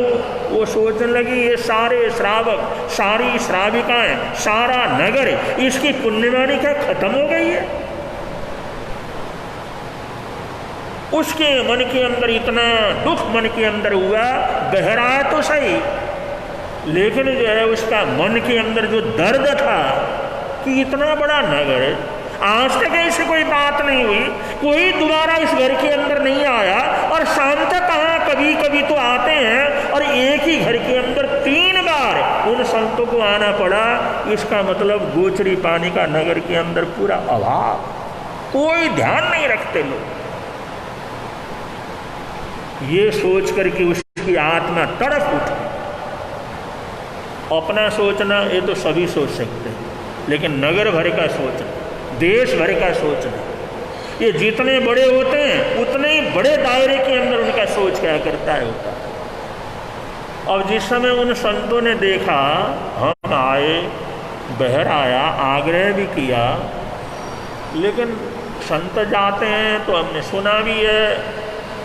वो सोचने लगी ये सारे श्रावक, सारी श्राविकाएं, सारा नगर, इसकी पुण्यवानी क्या खत्म हो गई है। उसके मन के अंदर इतना दुख मन के अंदर हुआ, बहराया तो सही, लेकिन जो है उसका मन के अंदर जो दर्द था कि इतना बड़ा नगर, आज तक ऐसी कोई बात नहीं हुई, कोई दोबारा इस घर के अंदर नहीं आया, और शाम तक कहाँ कभी कभी तो आते हैं, और एक ही घर के अंदर 3 बार उन संतों को आना पड़ा। इसका मतलब गोचरी पानी का नगर के अंदर पूरा अभाव, कोई ध्यान नहीं रखते लोग। ये सोच करके उसकी आत्मा तड़प उठी। अपना सोचना ये तो सभी सोच सकते हैं, लेकिन नगर भर का सोचना, देश भर का सोचना, ये जितने बड़े होते हैं उतने ही बड़े दायरे के अंदर उनका सोच क्या करता है होता है। अब जिस समय उन संतों ने देखा, हम आए, बहराया, आग्रह भी किया, लेकिन संत जाते हैं तो हमने सुना भी है,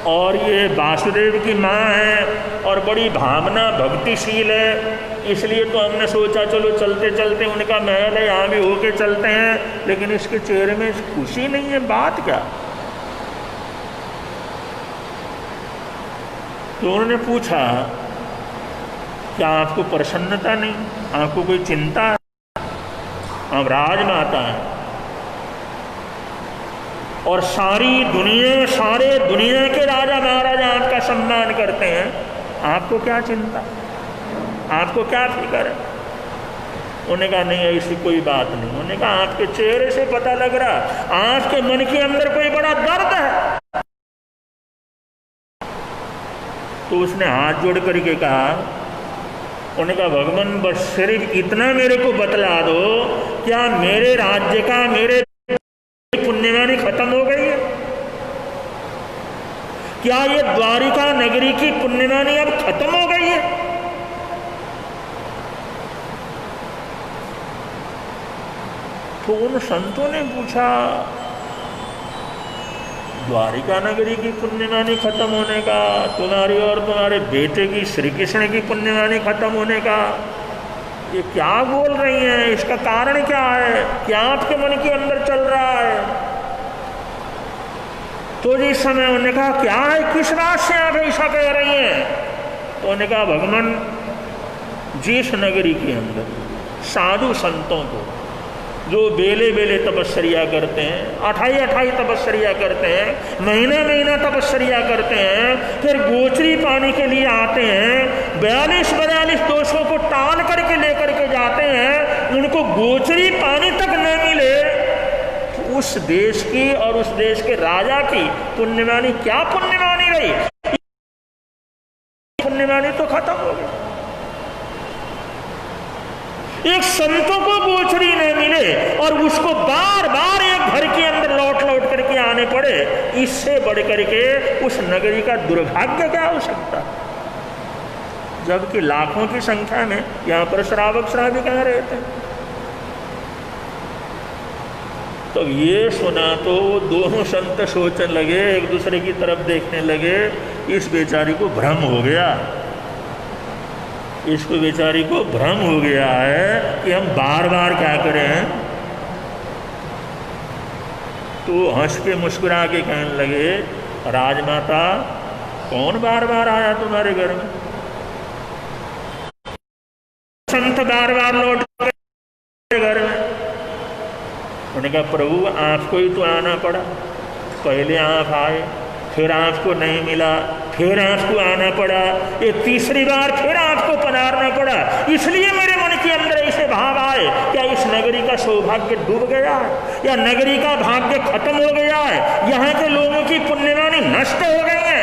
और ये वासुदेव की माँ है और बड़ी भावना भक्तिशील है, इसलिए तो हमने सोचा चलो चलते चलते उनका महल है, यहाँ भी होके चलते हैं। लेकिन इसके चेहरे में खुशी नहीं है, बात क्या। तो उन्होंने पूछा क्या आपको प्रसन्नता नहीं, आपको कोई चिंता है, आप राजमाता हैं और सारी दुनिया, सारे दुनिया के राजा महाराजा आपका सम्मान करते हैं, आपको क्या चिंता, आपको क्या फिक्र है। उन्होंने कहा नहीं ऐसी कोई बात नहीं। उन्होंने कहा आपके चेहरे से पता लग रहा आपके मन के अंदर कोई बड़ा दर्द है। तो उसने हाथ जोड़ करके कहा, उन्होंने कहा भगवान बस सिर्फ इतना मेरे को बतला दो, क्या मेरे राज्य का, मेरे पुण्यवानी खत्म हो गई है, क्या ये द्वारिका नगरी की पुण्यवानी अब खत्म हो गई है। तो उन संतों ने पूछा द्वारिका नगरी की पुण्यवाणी खत्म होने का, तुम्हारी और तुम्हारे बेटे की श्री कृष्ण की पुण्यवाणी खत्म होने का, ये क्या बोल रही हैं? इसका कारण क्या है? क्या आपके मन के अंदर चल रहा है? तो जिस समय उन्होंने कहा क्या है, किस बात से आप ऐसा कह रही हैं? तो उन्होंने कहा भगवान जिस नगरी के अंदर साधु संतों को जो बेले बेले तपस्या करते हैं, 28 तपस्या करते हैं, महीना तपस्या करते हैं, फिर गोचरी पाने के लिए आते हैं, 42 दोषों को टाल करके लेकर के जाते हैं, उनको गोचरी पानी तक न मिले तो उस देश की और उस देश के राजा की पुण्यवाणी क्या पुण्यवाणी रही? पुण्यवाणी तो खत्म हो गई। एक संतों को गोचरी न मिले और उसको बार बार एक घर के अंदर लौट करके आने पड़े, इससे बढ़ करके उस नगरी का दुर्भाग्य क्या हो सकता? जबकि लाखों की संख्या में यहां पर श्रावक श्राविका रहते। तो ये सुना तो दोनों संत सोचने लगे, एक दूसरे की तरफ देखने लगे, इस बेचारी को भ्रम हो गया, इसको बेचारी को भ्रम हो गया है कि हम बार बार क्या करें। तो हंस के मुस्कुरा के कहने लगे, राजमाता कौन बार बार आया तुम्हारे घर में? संत बार बार लौट घर में। उन्होंने कहा प्रभु आपको ही तो आना पड़ा, पहले आप आए, फिर आपको नहीं मिला, फिर आपको आना पड़ा, ये तीसरी बार फिर आपको पधारना पड़ा, इसलिए मेरे मन के अंदर ऐसे भाव आए। क्या इस नगरी का सौभाग्य डूब गया है या नगरी का भाग्य खत्म हो गया है? यहाँ के लोगों की पुण्यवाणी नष्ट हो गई है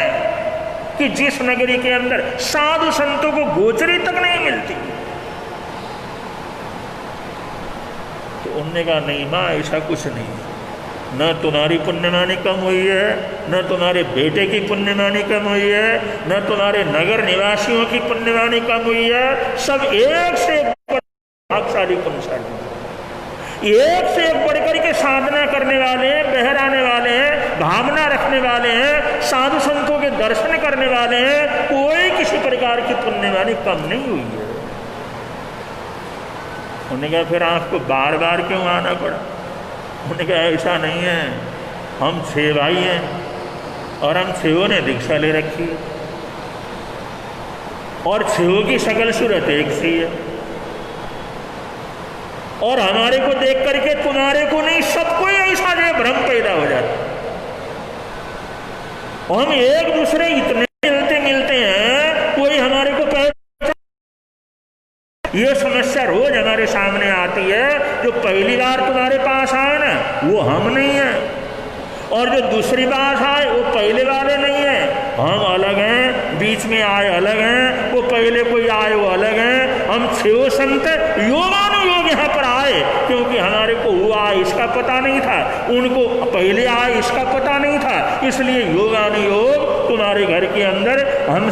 कि जिस नगरी के अंदर साधु संतों को गोचरी तक नहीं मिलती। तो उन्होंने कहा नहीं माँ, ऐसा कुछ नहीं, न तुम्हारी पुण्यवाणी कम हुई है, न तुम्हारे बेटे की पुण्यवाणी कम हुई है, न तुम्हारे नगर निवासियों की पुण्यवाणी कम हुई है। सब एक से एक भागशाली पुण्यशाली, एक से एक बढ़कर के साधना करने वाले हैं, बहराने वाले हैं, भावना रखने वाले हैं, साधु संतों के दर्शन करने वाले हैं, कोई किसी प्रकार की पुण्यवाणी कम नहीं हुई है। उन्होंने कहा फिर आपको बार बार क्यों आना पड़ा? उन्होंने कहा ऐसा नहीं है, हम 6 भाई हैं और हम 6 ने दीक्षा ले रखी है और 6 की शकल सूरत एक सी है, और हमारे को देख करके तुम्हारे को नहीं, सबको ऐसा जो भ्रम पैदा हो जाता। हम एक दूसरे इतने मिलते हैं, कोई हमारे को ये समस्या रोज हमारे सामने आती है। जो पहली बार तुम्हारे पास आए ना वो हम नहीं है, और जो दूसरी बार आए वो पहले वाले नहीं है, हम अलग हैं, बीच में आए अलग हैं, वो पहले कोई आए वो अलग हैं। हम 6 संत योगानुयोग यहाँ पर आए क्योंकि हमारे को हुआ इसका पता नहीं था, उनको पहले आए इसका पता नहीं था, इसलिए योगानुयोग तुम्हारे घर के अंदर हम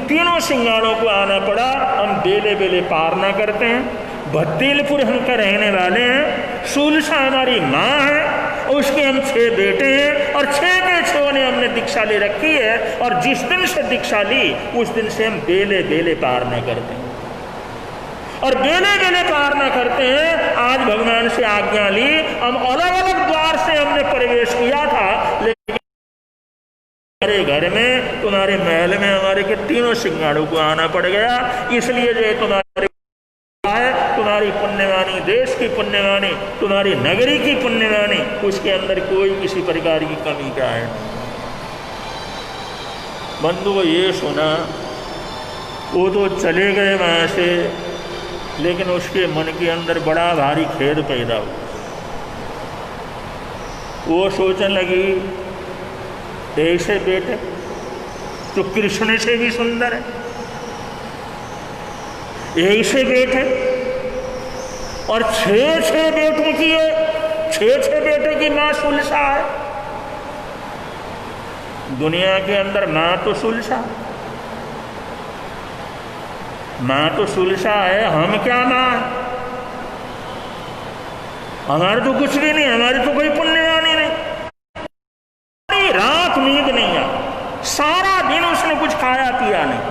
तीनों सिंगारों को आना पड़ा। हम बेले बेले पार ना करते हैं। भत्तीलपुर हम का रहने वाले हैं, सुलसा हमारी माँ है, उसके हम 6 बेटे हैं और 6 के 6 ने हमने दीक्षा ले रखी है, और जिस दिन से दीक्षा ली उस दिन से हम बेले बेले पार ना करते हैं, और बेले बेले पार ना करते हैं। आज भगवान से आज्ञा ली, हम अलग अलग द्वार से हमने प्रवेश किया था, लेकिन हमारे घर में तुम्हारे महल में हमारे के तीनों सिंगाड़ों को आना पड़ गया। इसलिए जो तुम्हारे तुम्हारी पुण्यवाणी, देश की पुण्यवाणी, तुम्हारी नगरी की पुण्यवाणी, उसके अंदर कोई किसी प्रकार की कमी का है। बंधु को ये सुना, वो तो चले गए वहाँ से, लेकिन उसके मन के अंदर बड़ा भारी खेद पैदा हुआ। वो सोचने लगी ऐसे बेटे तो कृष्ण से भी सुंदर है, ऐसे बेटे और 6 बेटों की है, 6 बेटे की माँ सुलसा है। दुनिया के अंदर माँ तो सुलसा है, हम क्या माँ? हमारे तो कुछ भी नहीं, हमारी तो कोई पुण्यवाणी नहीं। राम पाया नहीं।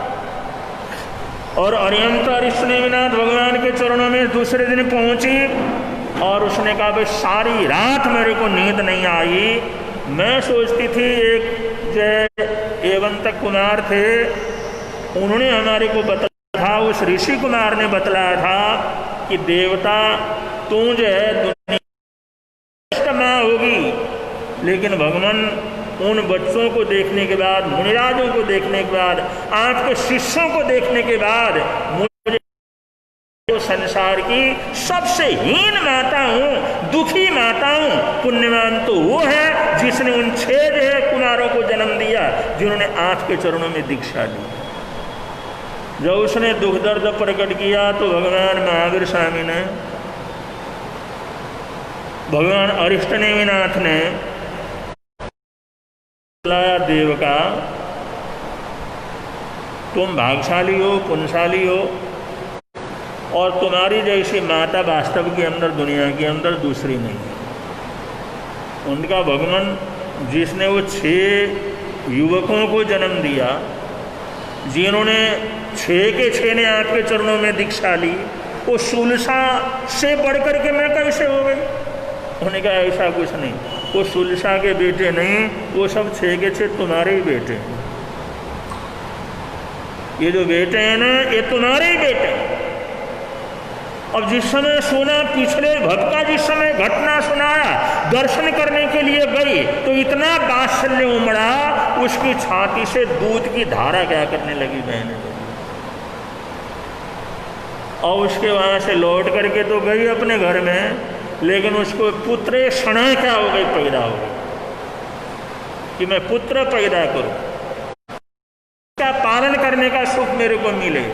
और अरिहंत अरिष्टनेमिनाथ भगवान के चरणों में दूसरे दिन पहुंची और उसने कहा भाई सारी रात मेरे को नींद नहीं आई। मैं सोचती थी एक जो एवंत कुमार थे उन्होंने हमारे को बताया था, उस ऋषि कुमार ने बतलाया था कि देवता तू जो है दुनिया माँ होगी, लेकिन भगवान उन बच्चों को देखने के बाद, मुनिराजों को देखने के बाद, आपके शिष्यों को देखने के बाद मुझे संसार की सबसे हीन माता हूँ, दुखी माता हूँ। पुण्यवान तो वो है जिसने उन 6 जो है कुमारों को जन्म दिया, जिन्होंने आपके चरणों में दीक्षा ली। जब उसने दुख दर्द प्रकट किया तो भगवान महावीर स्वामी ने, भगवान अरिष्टनेमिनाथ ने बुलाया देव का, तुम भागशाली हो, पुण्यशाली हो और तुम्हारी जैसी माता वास्तव के अंदर दुनिया के अंदर दूसरी नहीं है। उनका भगवान जिसने वो 6 युवकों को जन्म दिया, जिन्होंने 6 के 6 ने आपके चरणों में दीक्षा ली, वो सुलसा से बढ़कर के मैं कैसे हो गई? उन्होंने कहा ऐसा कुछ नहीं, वो सुलसा के बेटे नहीं, वो सब 6 के 6 तुम्हारे ही बेटे हैं। ये जो बेटे हैं ना, ये तुम्हारे ही बेटे हैं। अब जिस समय सुना, पिछले भक्ता जिस समय घटना सुनाया, दर्शन करने के लिए गई तो इतना वात्सल्य उमड़ा, उसकी छाती से दूध की धारा क्या करने लगी बहने। और उसके वहां से लौट करके तो गई अपने घर में, लेकिन उसको पुत्र क्षणा क्या हो गई, पैदा हो गई कि मैं पुत्र पैदा करूं, क्या पालन करने का सुख मेरे को मिले।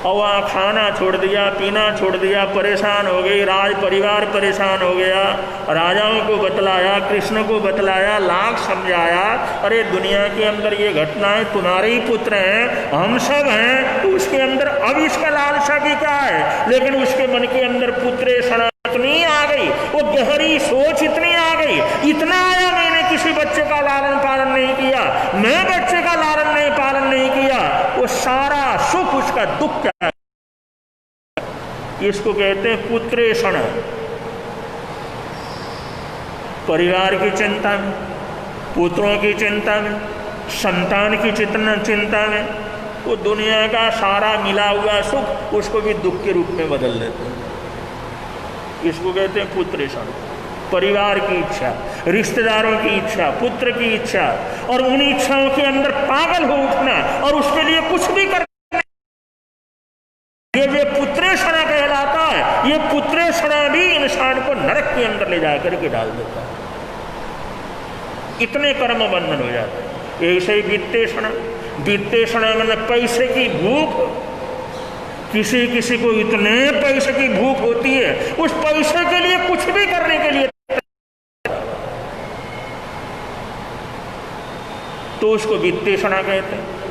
और वहाँ खाना छोड़ दिया, पीना छोड़ दिया, परेशान हो गई, राज परिवार परेशान हो गया। राजाओं को बतलाया, कृष्ण को बतलाया, लाख समझाया, अरे दुनिया के अंदर ये घटनाएं तुम्हारे ही पुत्र हैं, हम सब हैं, तो उसके अंदर अब इसका लालसा की क्या है। लेकिन उसके मन के अंदर पुत्र क्षणा इतनी आ गई, वो गहरी सोच इतनी आ गई, इतना आया मैंने किसी बच्चे का लालन पालन नहीं किया, मैं बच्चे का लालन नहीं पालन नहीं किया, वो सारा सुख उसका दुख क्या है। इसको कहते हैं पुत्रेषण। परिवार की चिंता में, पुत्रों की चिंता में, संतान की चिंता में वो दुनिया का सारा मिला हुआ सुख उसको भी दुख के रूप में बदल देते हैं। इसको कहते हैं पुत्रेषण। परिवार की इच्छा, रिश्तेदारों की इच्छा, पुत्र की इच्छा, और उन इच्छाओं के अंदर पागल हो उठना और उसके लिए कुछ भी करना, ये पुत्रेषणा कहलाता है। ये पुत्रेषणा भी इंसान को नरक के अंदर ले जाकर के डाल देता है, इतने कर्म बंधन हो जाते हैं। ऐसे ही वित्तेषणा। वित्तेषणा मतलब पैसे की भूख। किसी किसी को इतने पैसे की भूख होती है, उस पैसे के लिए कुछ भी करने के लिए तो उसको वित्तेषणा कहते हैं।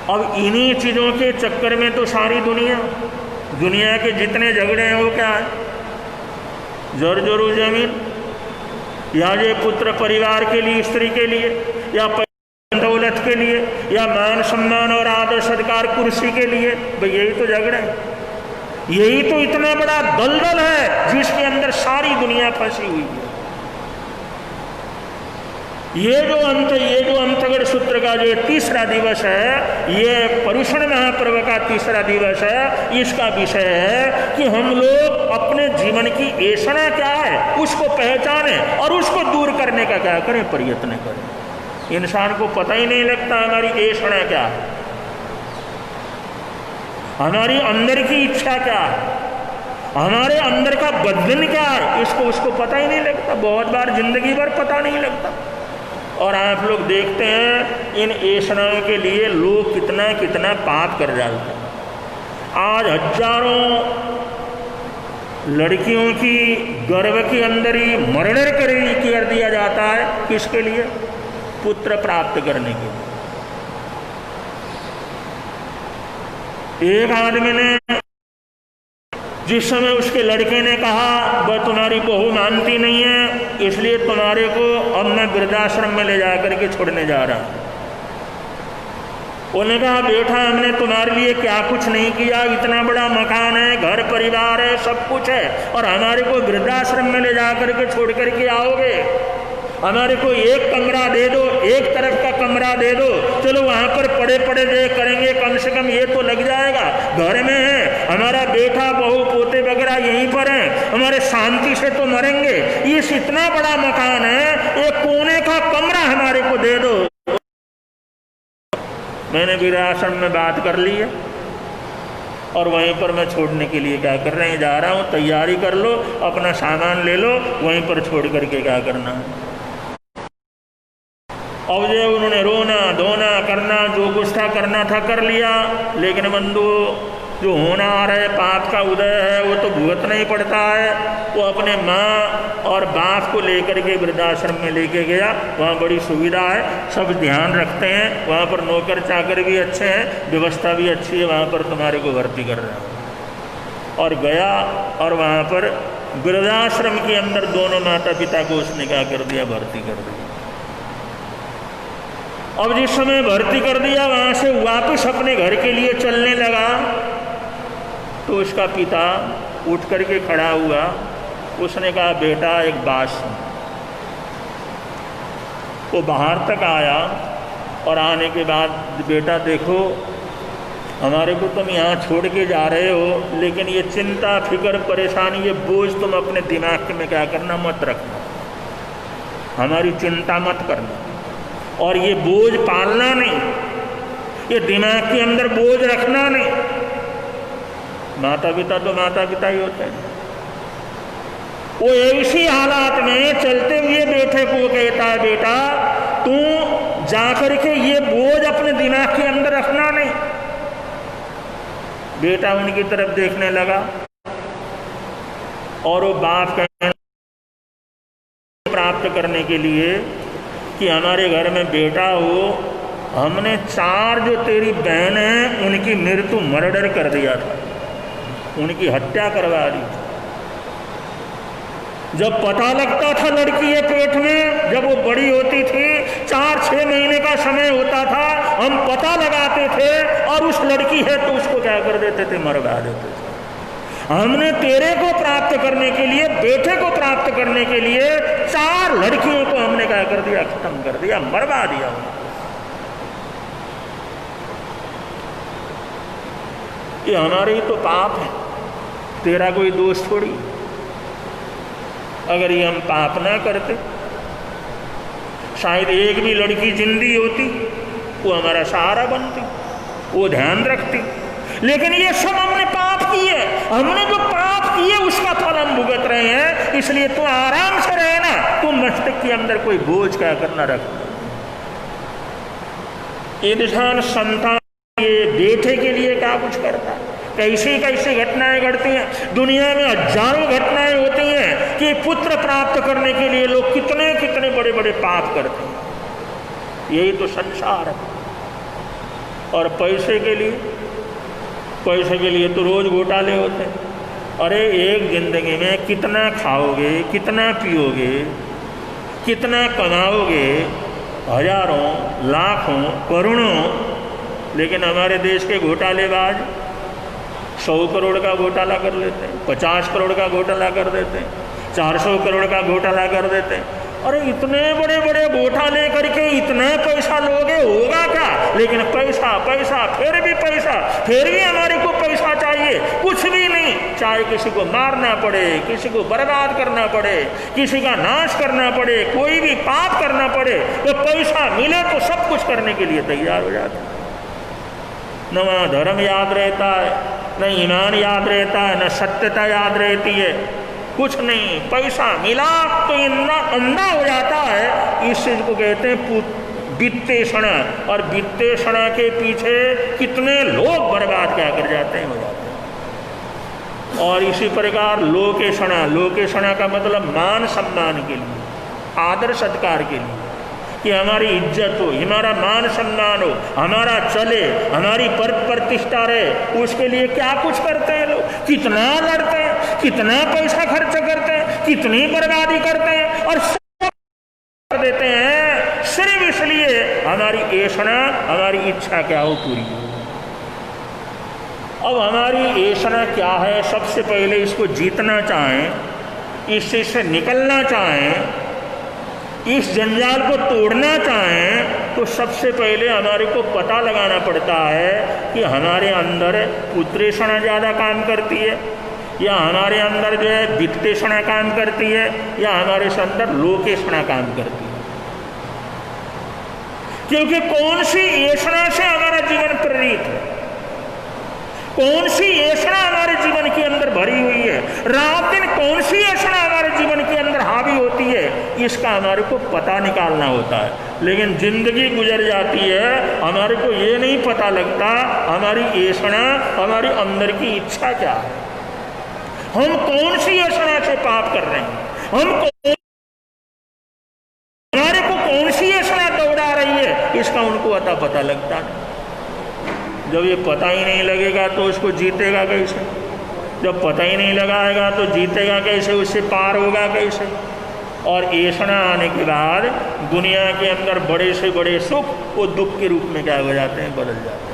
अब इन्हीं चीजों के चक्कर में तो सारी दुनिया के जितने झगड़े हैं वो क्या है, जर जमीन, या ये पुत्र परिवार के लिए, स्त्री के लिए, या दौलत के लिए, या मान सम्मान और आदर सत्कार कुर्सी के लिए, भाई यही तो झगड़ा है। यही तो इतना बड़ा दलदल है जिसके अंदर सारी दुनिया फंसी हुई है। ये जो अंतगढ़ सूत्र का जो तीसरा दिवस है, ये परुषण महापर्व का तीसरा दिवस है। इसका विषय है कि हम लोग अपने जीवन की ऐषणा क्या है उसको पहचाने और उसको दूर करने का क्या करें, प्रयत्न करें। इंसान को पता ही नहीं लगता हमारी ऐषणा क्या है, हमारी अंदर की इच्छा क्या है, हमारे अंदर का बंधन क्या है, इसको उसको पता ही नहीं लगता। बहुत बार जिंदगी भर पता नहीं लगता। और आप लोग देखते हैं इन ऐषणाओं के लिए लोग कितना कितना पाप कर डालते हैं। आज हजारों लड़कियों की गर्भ के अंदर ही मर्डर कर दिया जाता है, किसके लिए, पुत्र प्राप्त करने के लिए। एक आदमी ने जिस समय उसके लड़के ने कहा वह तुम्हारी बहू मानती नहीं है, इसलिए तुम्हारे को अब मैं वृद्धाश्रम में ले जा करके छोड़ने जा रहा हूँ। उन्होंने कहा बेटा हमने तुम्हारे लिए क्या कुछ नहीं किया, इतना बड़ा मकान है, घर परिवार है, सब कुछ है, और हमारे को वृद्धाश्रम में ले जा करके छोड़ करके आओगे। हमारे को एक कमरा दे दो, एक तरफ का कमरा दे दो, चलो वहाँ पर पड़े पड़े दे करेंगे, कम से कम ये तो लग जाएगा, घर में है, हमारा बेटा बहू पोते वगैरह यहीं पर हैं, हमारे शांति से तो मरेंगे। इस इतना बड़ा मकान है, एक कोने का कमरा हमारे को दे दो। मैंने वृद्धाश्रम में बात कर ली है और वहीं पर मैं छोड़ने के लिए क्या कर रहे हैं, जा रहा हूँ, तैयारी कर लो, अपना सामान ले लो, वहीं पर छोड़ करके क्या करना है। अब जो उन्होंने रोना धोना करना, जो गुस्सा करना था कर लिया, लेकिन बंधु जो होना आ रहा पाप का उदय है वो तो भुगतना ही पड़ता है। वो अपने माँ और बाप को लेकर के वृद्धाश्रम में लेके गया, वहाँ बड़ी सुविधा है, सब ध्यान रखते हैं, वहाँ पर नौकर चाकर भी अच्छे हैं, व्यवस्था भी अच्छी है, वहाँ पर तुम्हारे को भर्ती कर रहा है। और गया और वहाँ पर वृद्धाश्रम के अंदर दोनों माता पिता को उसने क्या कर दिया, भर्ती कर दिया। अब जिस समय भर्ती कर दिया, वहाँ से वापस अपने घर के लिए चलने लगा तो उसका पिता उठ करके खड़ा हुआ, उसने कहा बेटा एक बात सुन। वो बाहर तक आया और आने के बाद बेटा देखो हमारे को तुम यहाँ छोड़ के जा रहे हो, लेकिन ये चिंता फिक्र परेशानी ये बोझ तुम अपने दिमाग में क्या करना मत रखना, हमारी चिंता मत करना, और ये बोझ पालना नहीं, ये दिमाग के अंदर बोझ रखना नहीं। माता पिता तो माता पिता ही होते हैं। वो ऐसी हालात में चलते हुए बेटे को कहता है बेटा तू जाकर के ये बोझ अपने दिमाग के अंदर रखना नहीं। बेटा उनकी तरफ देखने लगा और वो बाप कहने प्राप्त करने के लिए कि हमारे घर में बेटा हो, हमने 4 जो तेरी बहन हैं उनकी मृत्यु मर्डर कर दिया था, उनकी हत्या करवा दी। जब पता लगता था लड़की है पेट में, जब वो बड़ी होती थी 4-6 महीने का समय होता था, हम पता लगाते थे और उस लड़की है तो उसको क्या कर देते थे, मरवा देते थे। हमने तेरे को प्राप्त करने के लिए, बेटे को प्राप्त करने के लिए 4 लड़कियों को हमने क्या कर दिया, खत्म कर दिया, मरवा दिया। ये हमारे ही तो पाप है, तेरा कोई दोष थोड़ी। अगर ये हम पाप ना करते, शायद एक भी लड़की जिंदी होती, वो हमारा सहारा बनती, वो ध्यान रखती। लेकिन ये सब हमने पाप किए, हमने जो पाप किए उसका फल हम भुगत रहे हैं। इसलिए तू आराम से रहे ना, तू मस्तिष्क के अंदर कोई बोझ क्या करना रखना। इंसान संतान ये बेटे के लिए क्या कुछ करता है, कैसी कैसी घटनाएं घटती हैं। दुनिया में हजारों घटनाएं होती हैं कि पुत्र प्राप्त करने के लिए लोग कितने कितने बड़े बड़े पाप करते हैं। यही तो संसार है। और पैसे के लिए तो रोज घोटाले होते हैं। अरे एक जिंदगी में कितना खाओगे, कितना पियोगे, कितना कमाओगे, हजारों लाखों करोड़ों। लेकिन हमारे देश के घोटालेबाज 100 करोड़ का घोटाला कर लेते हैं, 50 करोड़ का घोटाला कर देते हैं, 400 करोड़ का घोटाला कर देते हैं। अरे इतने बड़े बड़े घोटाले करके इतना पैसा लोगे, होगा क्या? लेकिन पैसा पैसा फिर भी पैसा, फिर भी हमारे को पैसा चाहिए, कुछ भी नहीं। चाहे किसी को मारना पड़े, किसी को बर्बाद करना पड़े, किसी का नाश करना पड़े, कोई भी पाप करना पड़े, तो पैसा मिले तो सब कुछ करने के लिए तैयार हो जाता है। न वहाँ धर्म याद रहता है, न ईमान याद रहता है, न सत्यता याद रहती है, कुछ नहीं। पैसा मिला तो अंधा हो जाता है। इस चीज को कहते हैं वित्तेषणा। और वित्तेषणा के पीछे कितने लोग बर्बाद क्या कर जाते हैं, हो जाते हैं। और इसी प्रकार लोकेषणा का मतलब मान सम्मान के लिए, आदर सत्कार के लिए, कि हमारी इज्जत हो, हमारा मान सम्मान हो, हमारा चले, हमारी प्रतिष्ठा रहे, उसके लिए क्या कुछ करते हैं लोग, कितना लड़ते हैं। कितना पैसा खर्च करते हैं, कितनी बर्बादी करते हैं और सब देते हैं सिर्फ इसलिए हमारी ऐशना, हमारी इच्छा क्या हो पूरी हो। अब हमारी ऐशना क्या है, सबसे पहले इसको जीतना चाहें, इस चीज से निकलना चाहें, इस जंजाल को तोड़ना चाहें, तो सबसे पहले हमारे को पता लगाना पड़ता है कि हमारे अंदर पुत्रेषणा ज़्यादा काम करती है या हमारे अंदर जो है वित्तेषणा काम करती है या हमारे अंदर लोकेषणा काम करती है। क्योंकि कौन सी ऐशना से हमारा जीवन प्रेरित है, कौन सी ऐशना हमारे जीवन के अंदर भरी हुई है, रात दिन कौन सी ऐशना हमारे जीवन के अंदर हावी होती है, इसका हमारे को पता निकालना होता है। लेकिन जिंदगी गुजर जाती है, हमारे को ये नहीं पता लगता हमारी ऐशना, हमारी अंदर की इच्छा क्या है, हम कौन सी ऐशना से पाप कर रहे हैं, हमारे को कौन सी ऐशना दौड़ा रही है, इसका उनको अता पता लगता नहीं। जब ये पता ही नहीं लगेगा तो उसको जीतेगा कैसे, जब पता ही नहीं लगाएगा तो जीतेगा कैसे, उससे पार होगा कैसे। और ऐशना आने के बाद दुनिया के अंदर बड़े से बड़े सुख वो दुख के रूप में क्या हो जाते हैं, बदल जाते हैं।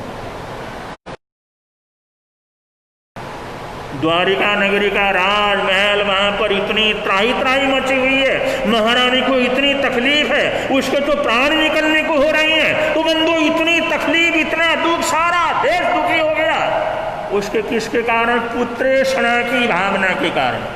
द्वारिका नगरी का राजमहल, वहां पर इतनी त्राही त्राही मची हुई है, महारानी को इतनी तकलीफ है, उसके तो प्राण निकलने को हो रहे हैं, तो बंदो इतनी तकलीफ, इतना दुख, सारा देश दुखी हो गया, उसके किसके कारण, पुत्रेषणा की भावना के कारण।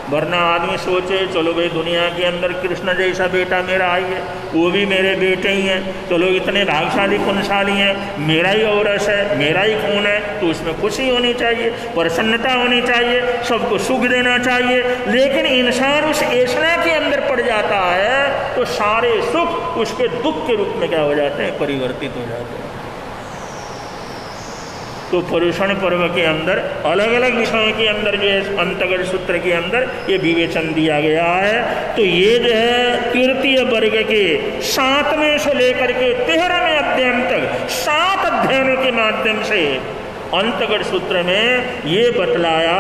वरना आदमी सोचे चलो भाई दुनिया के अंदर कृष्ण जैसा बेटा मेरा आई है, वो भी मेरे बेटे ही हैं, चलो इतने भागशाली पुण्यशाली हैं, मेरा ही औरस है, मेरा ही खून है, तो उसमें खुशी होनी चाहिए, प्रसन्नता होनी चाहिए, सबको सुख देना चाहिए। लेकिन इंसान उस ऐशना के अंदर पड़ जाता है तो सारे सुख उसके दुख के रूप में क्या हो जाते हैं, परिवर्तित हो जाते हैं। तो पर्युषण पर्व के अंदर अलग अलग विषयों के अंदर जो है अंतगढ़ सूत्र के अंदर ये विवेचन दिया गया है। तो ये जो है तृतीय वर्ग के 7वें से लेकर के 13वें अध्ययन तक 7 अध्ययनों के माध्यम से अंतगढ़ सूत्र में ये बतलाया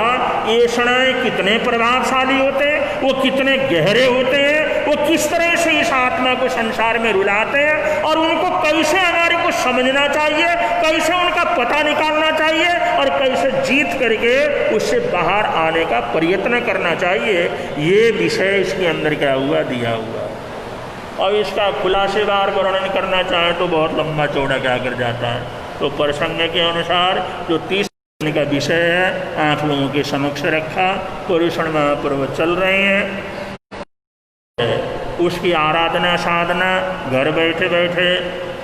ऐशणाएं कितने प्रभावशाली होते हैं, वो कितने गहरे होते हैं, वो किस तरह से इस आत्मा को संसार में रुलाते हैं और उनको कैसे हमारे को समझना चाहिए, कैसे उनका पता निकालना चाहिए और कैसे जीत करके उससे बाहर आने का प्रयत्न करना चाहिए। ये विषय इसके अंदर क्या हुआ, दिया हुआ। और इसका खुलासेवार वर्णन करना चाहें तो बहुत लंबा चौड़ा क्या कर जाता है। तो प्रसंग के अनुसार जो 30 का विषय है आप लोगों के समक्ष रखा। पर्युषण महापर्व चल रहे हैं, उसकी आराधना साधना घर बैठे बैठे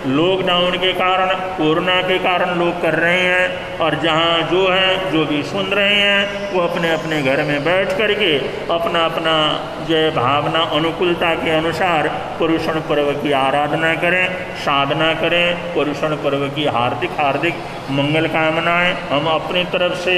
लॉकडाउन के कारण, कोरोना के कारण लोग कर रहे हैं। और जहाँ जो है, जो भी सुन रहे हैं, वो अपने अपने घर में बैठ करके अपना अपना जो भावना अनुकूलता के अनुसार पर्युषण पर्व की आराधना करें, साधना करें। पर्युषण पर्व की हार्दिक हार्दिक मंगल कामनाएं हम अपनी तरफ से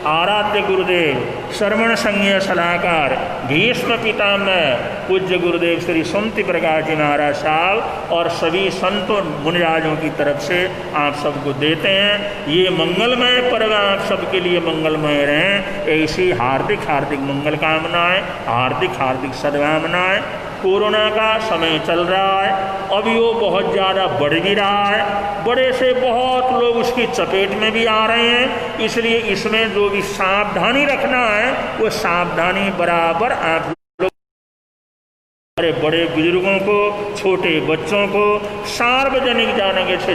आराध्य गुरुदेव श्रवण संज्ञ सलाहकार भीष्म पितामह पूज्य गुरुदेव श्री सुमति प्रकाश जी महाराज साहब और सभी संतों मुनिराजों की तरफ से आप सबको देते हैं। ये मंगलमय पर्व आप सबके लिए मंगलमय रहें, ऐसी हार्दिक हार्दिक मंगल कामनाएं, हार्दिक हार्दिक सद्भावनाएं। कोरोना का समय चल रहा है, अभी वो बहुत ज़्यादा बढ़ भी रहा है, बड़े से बहुत लोग उसकी चपेट में भी आ रहे हैं। इसलिए इसमें जो भी सावधानी रखना है वो सावधानी बराबर आप बड़े बुजुर्गों को, छोटे बच्चों को सार्वजनिक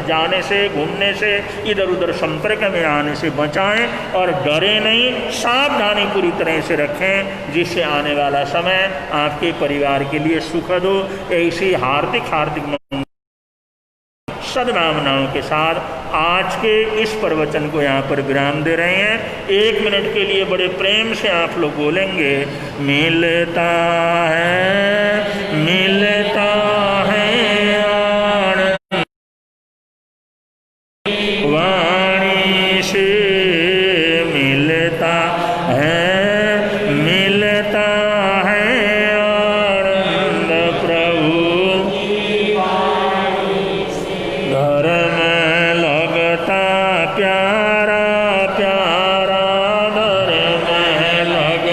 जाने से घूमने से, इधर उधर संपर्क में आने से बचाएं और डरे नहीं, सावधानी पूरी तरह से रखें, जिससे आने वाला समय आपके परिवार के लिए सुखद हो। ऐसी हार्दिक हार्दिक सद्भावनाओं के साथ आज के इस प्रवचन को यहाँ पर विराम दे रहे हैं। 1 मिनट के लिए बड़े प्रेम से आप लोग बोलेंगे, मिलता है मिलता है आनंद वाणी से, मिलता है मिलता है आनंद प्रभु घर में लगता प्यारा प्यारा, घर में लगता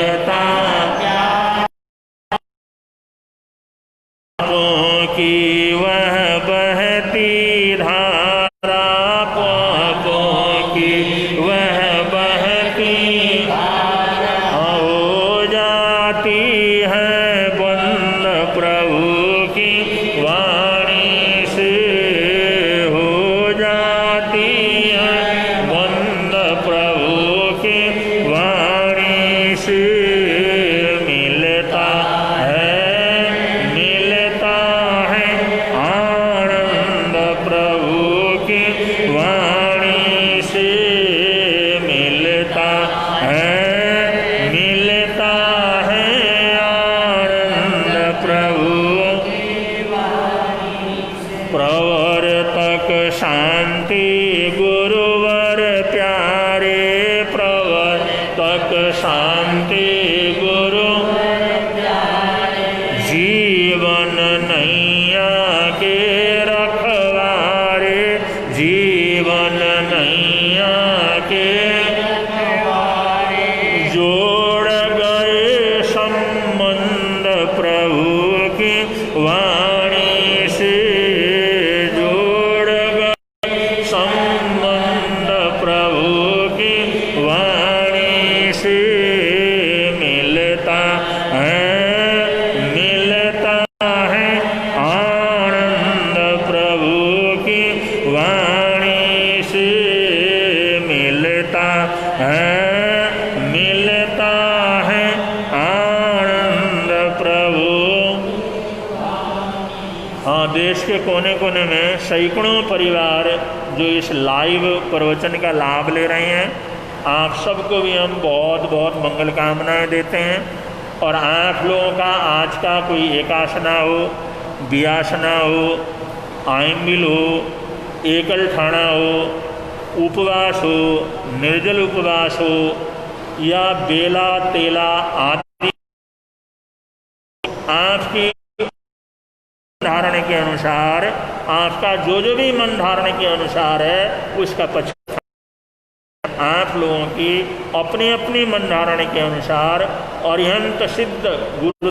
से मिलता है आनंद प्रभु की वाणी से मिलता है आनंद प्रभु प्रवर्तक शांति गुरुवर प्यारे प्रवर्तक शांति गुरु जीवन नैया के रखवारे जीवन नैया के जोड़ गए संबंध प्रभु की वाणी से जोड़ गए संबंध प्रभु की वाणी से मिलता है आनंद प्रभु की वाणी से मिलता है आनंद प्रभु। हाँ, देश के कोने कोने में सैकड़ों परिवार जो इस लाइव प्रवचन का लाभ ले रहे हैं, आप सबको भी हम बहुत बहुत मंगल कामनाएं देते हैं। और आप लोगों का आज का कोई एकासना हो, बियासना हो, आइमिल हो, एकल ठाणा हो, उपवास हो, निर्जल उपवास हो या बेला तेला आदि आपकी धारण के अनुसार, आपका जो भी मन धारण के अनुसार है उसका पक्ष आप लोगों की अपनी अपनी मन धारण के अनुसार अर्यंत सिद्ध गुरु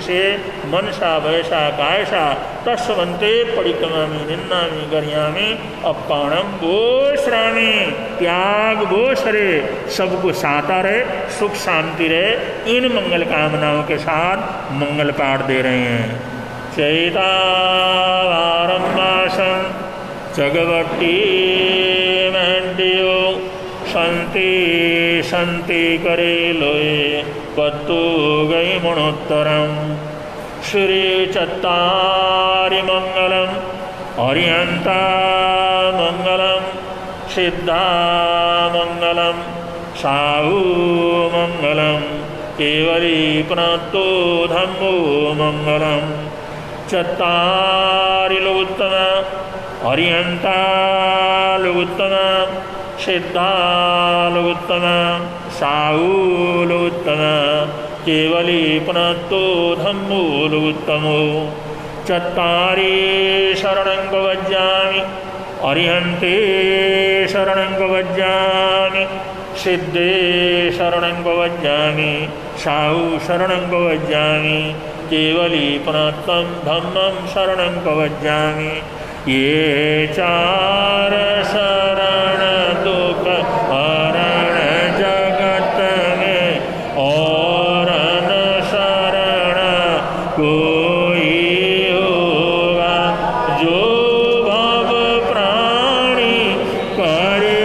से मनसा वैसा कायसा तस्वंते परिक्रमामी निन्नामी गरियामी अपाणम बोश्रामी त्याग बोसरे सबको साता रहे, सुख शांति रहे। इन मंगल कामनाओं के साथ मंगल पाठ दे रहे हैं। चैतावारम्बासं जगवट्टी मैंडियो संति संति करे लोए पत्तु गई मणोत्तरम श्री चत्तारि मंगलम अर्यंता मंगलम सिद्धा मंगलम साहू मंगलम केवली प्रणतो धम्मो मंगलम चत्तारिलोत्तम अर्यंतालोत्तम सिद्धालोत्तम साहूलोत्तम केवली पुनत्तो धम्मोलोत्तमो चत्तारि शरणं गवज्जामि अर्यन्ते शरणं गवज्जामि सिद्धे शरणं गवज्जामि साहू शरणं गवज्जामि केवली पुनत्तं धम्मं शरणं गवज्जामि। ये चार शरण दुख हरण जगत में और न शरण कोई होगा। जो भव प्राणी करे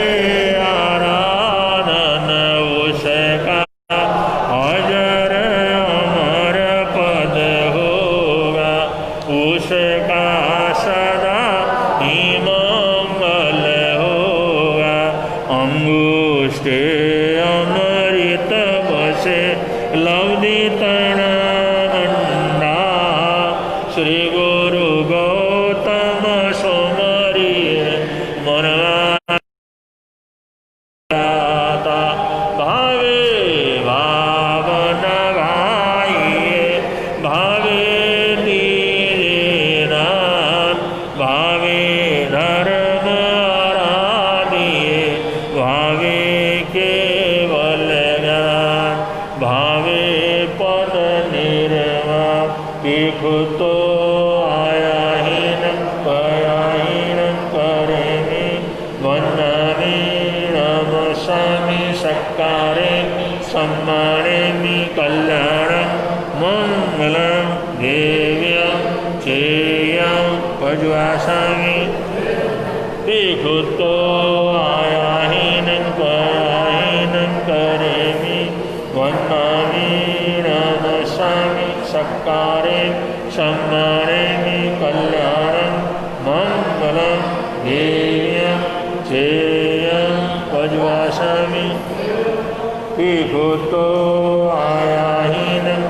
आराधन उसका अजर अमर पद होगा। उसका सदा मंगल होगा। अंगुष्ठे अमृत बसे लवदी तणा अंडा श्री गुरु गौतम सोमरिय मनवाता भावे भावन भाइये भावे दीना भावे धर्म आराधिये भावे केवल ज्ञान भावे पद निर्वाण देखो तो आयाहीनं पयाहीनं करेमि वन्दामि नमस्सामि सत्कारेमि सम्मानेमि कल्याणं मंगलं देव्यं चेयं पज्वासामि देखो तो आयाहीनं पयाहीनं करेमि सत्कारे सम्माने कल्याणं मंगलं ध्येयं चेयं वज्वासामि विभूतो आयाहीनं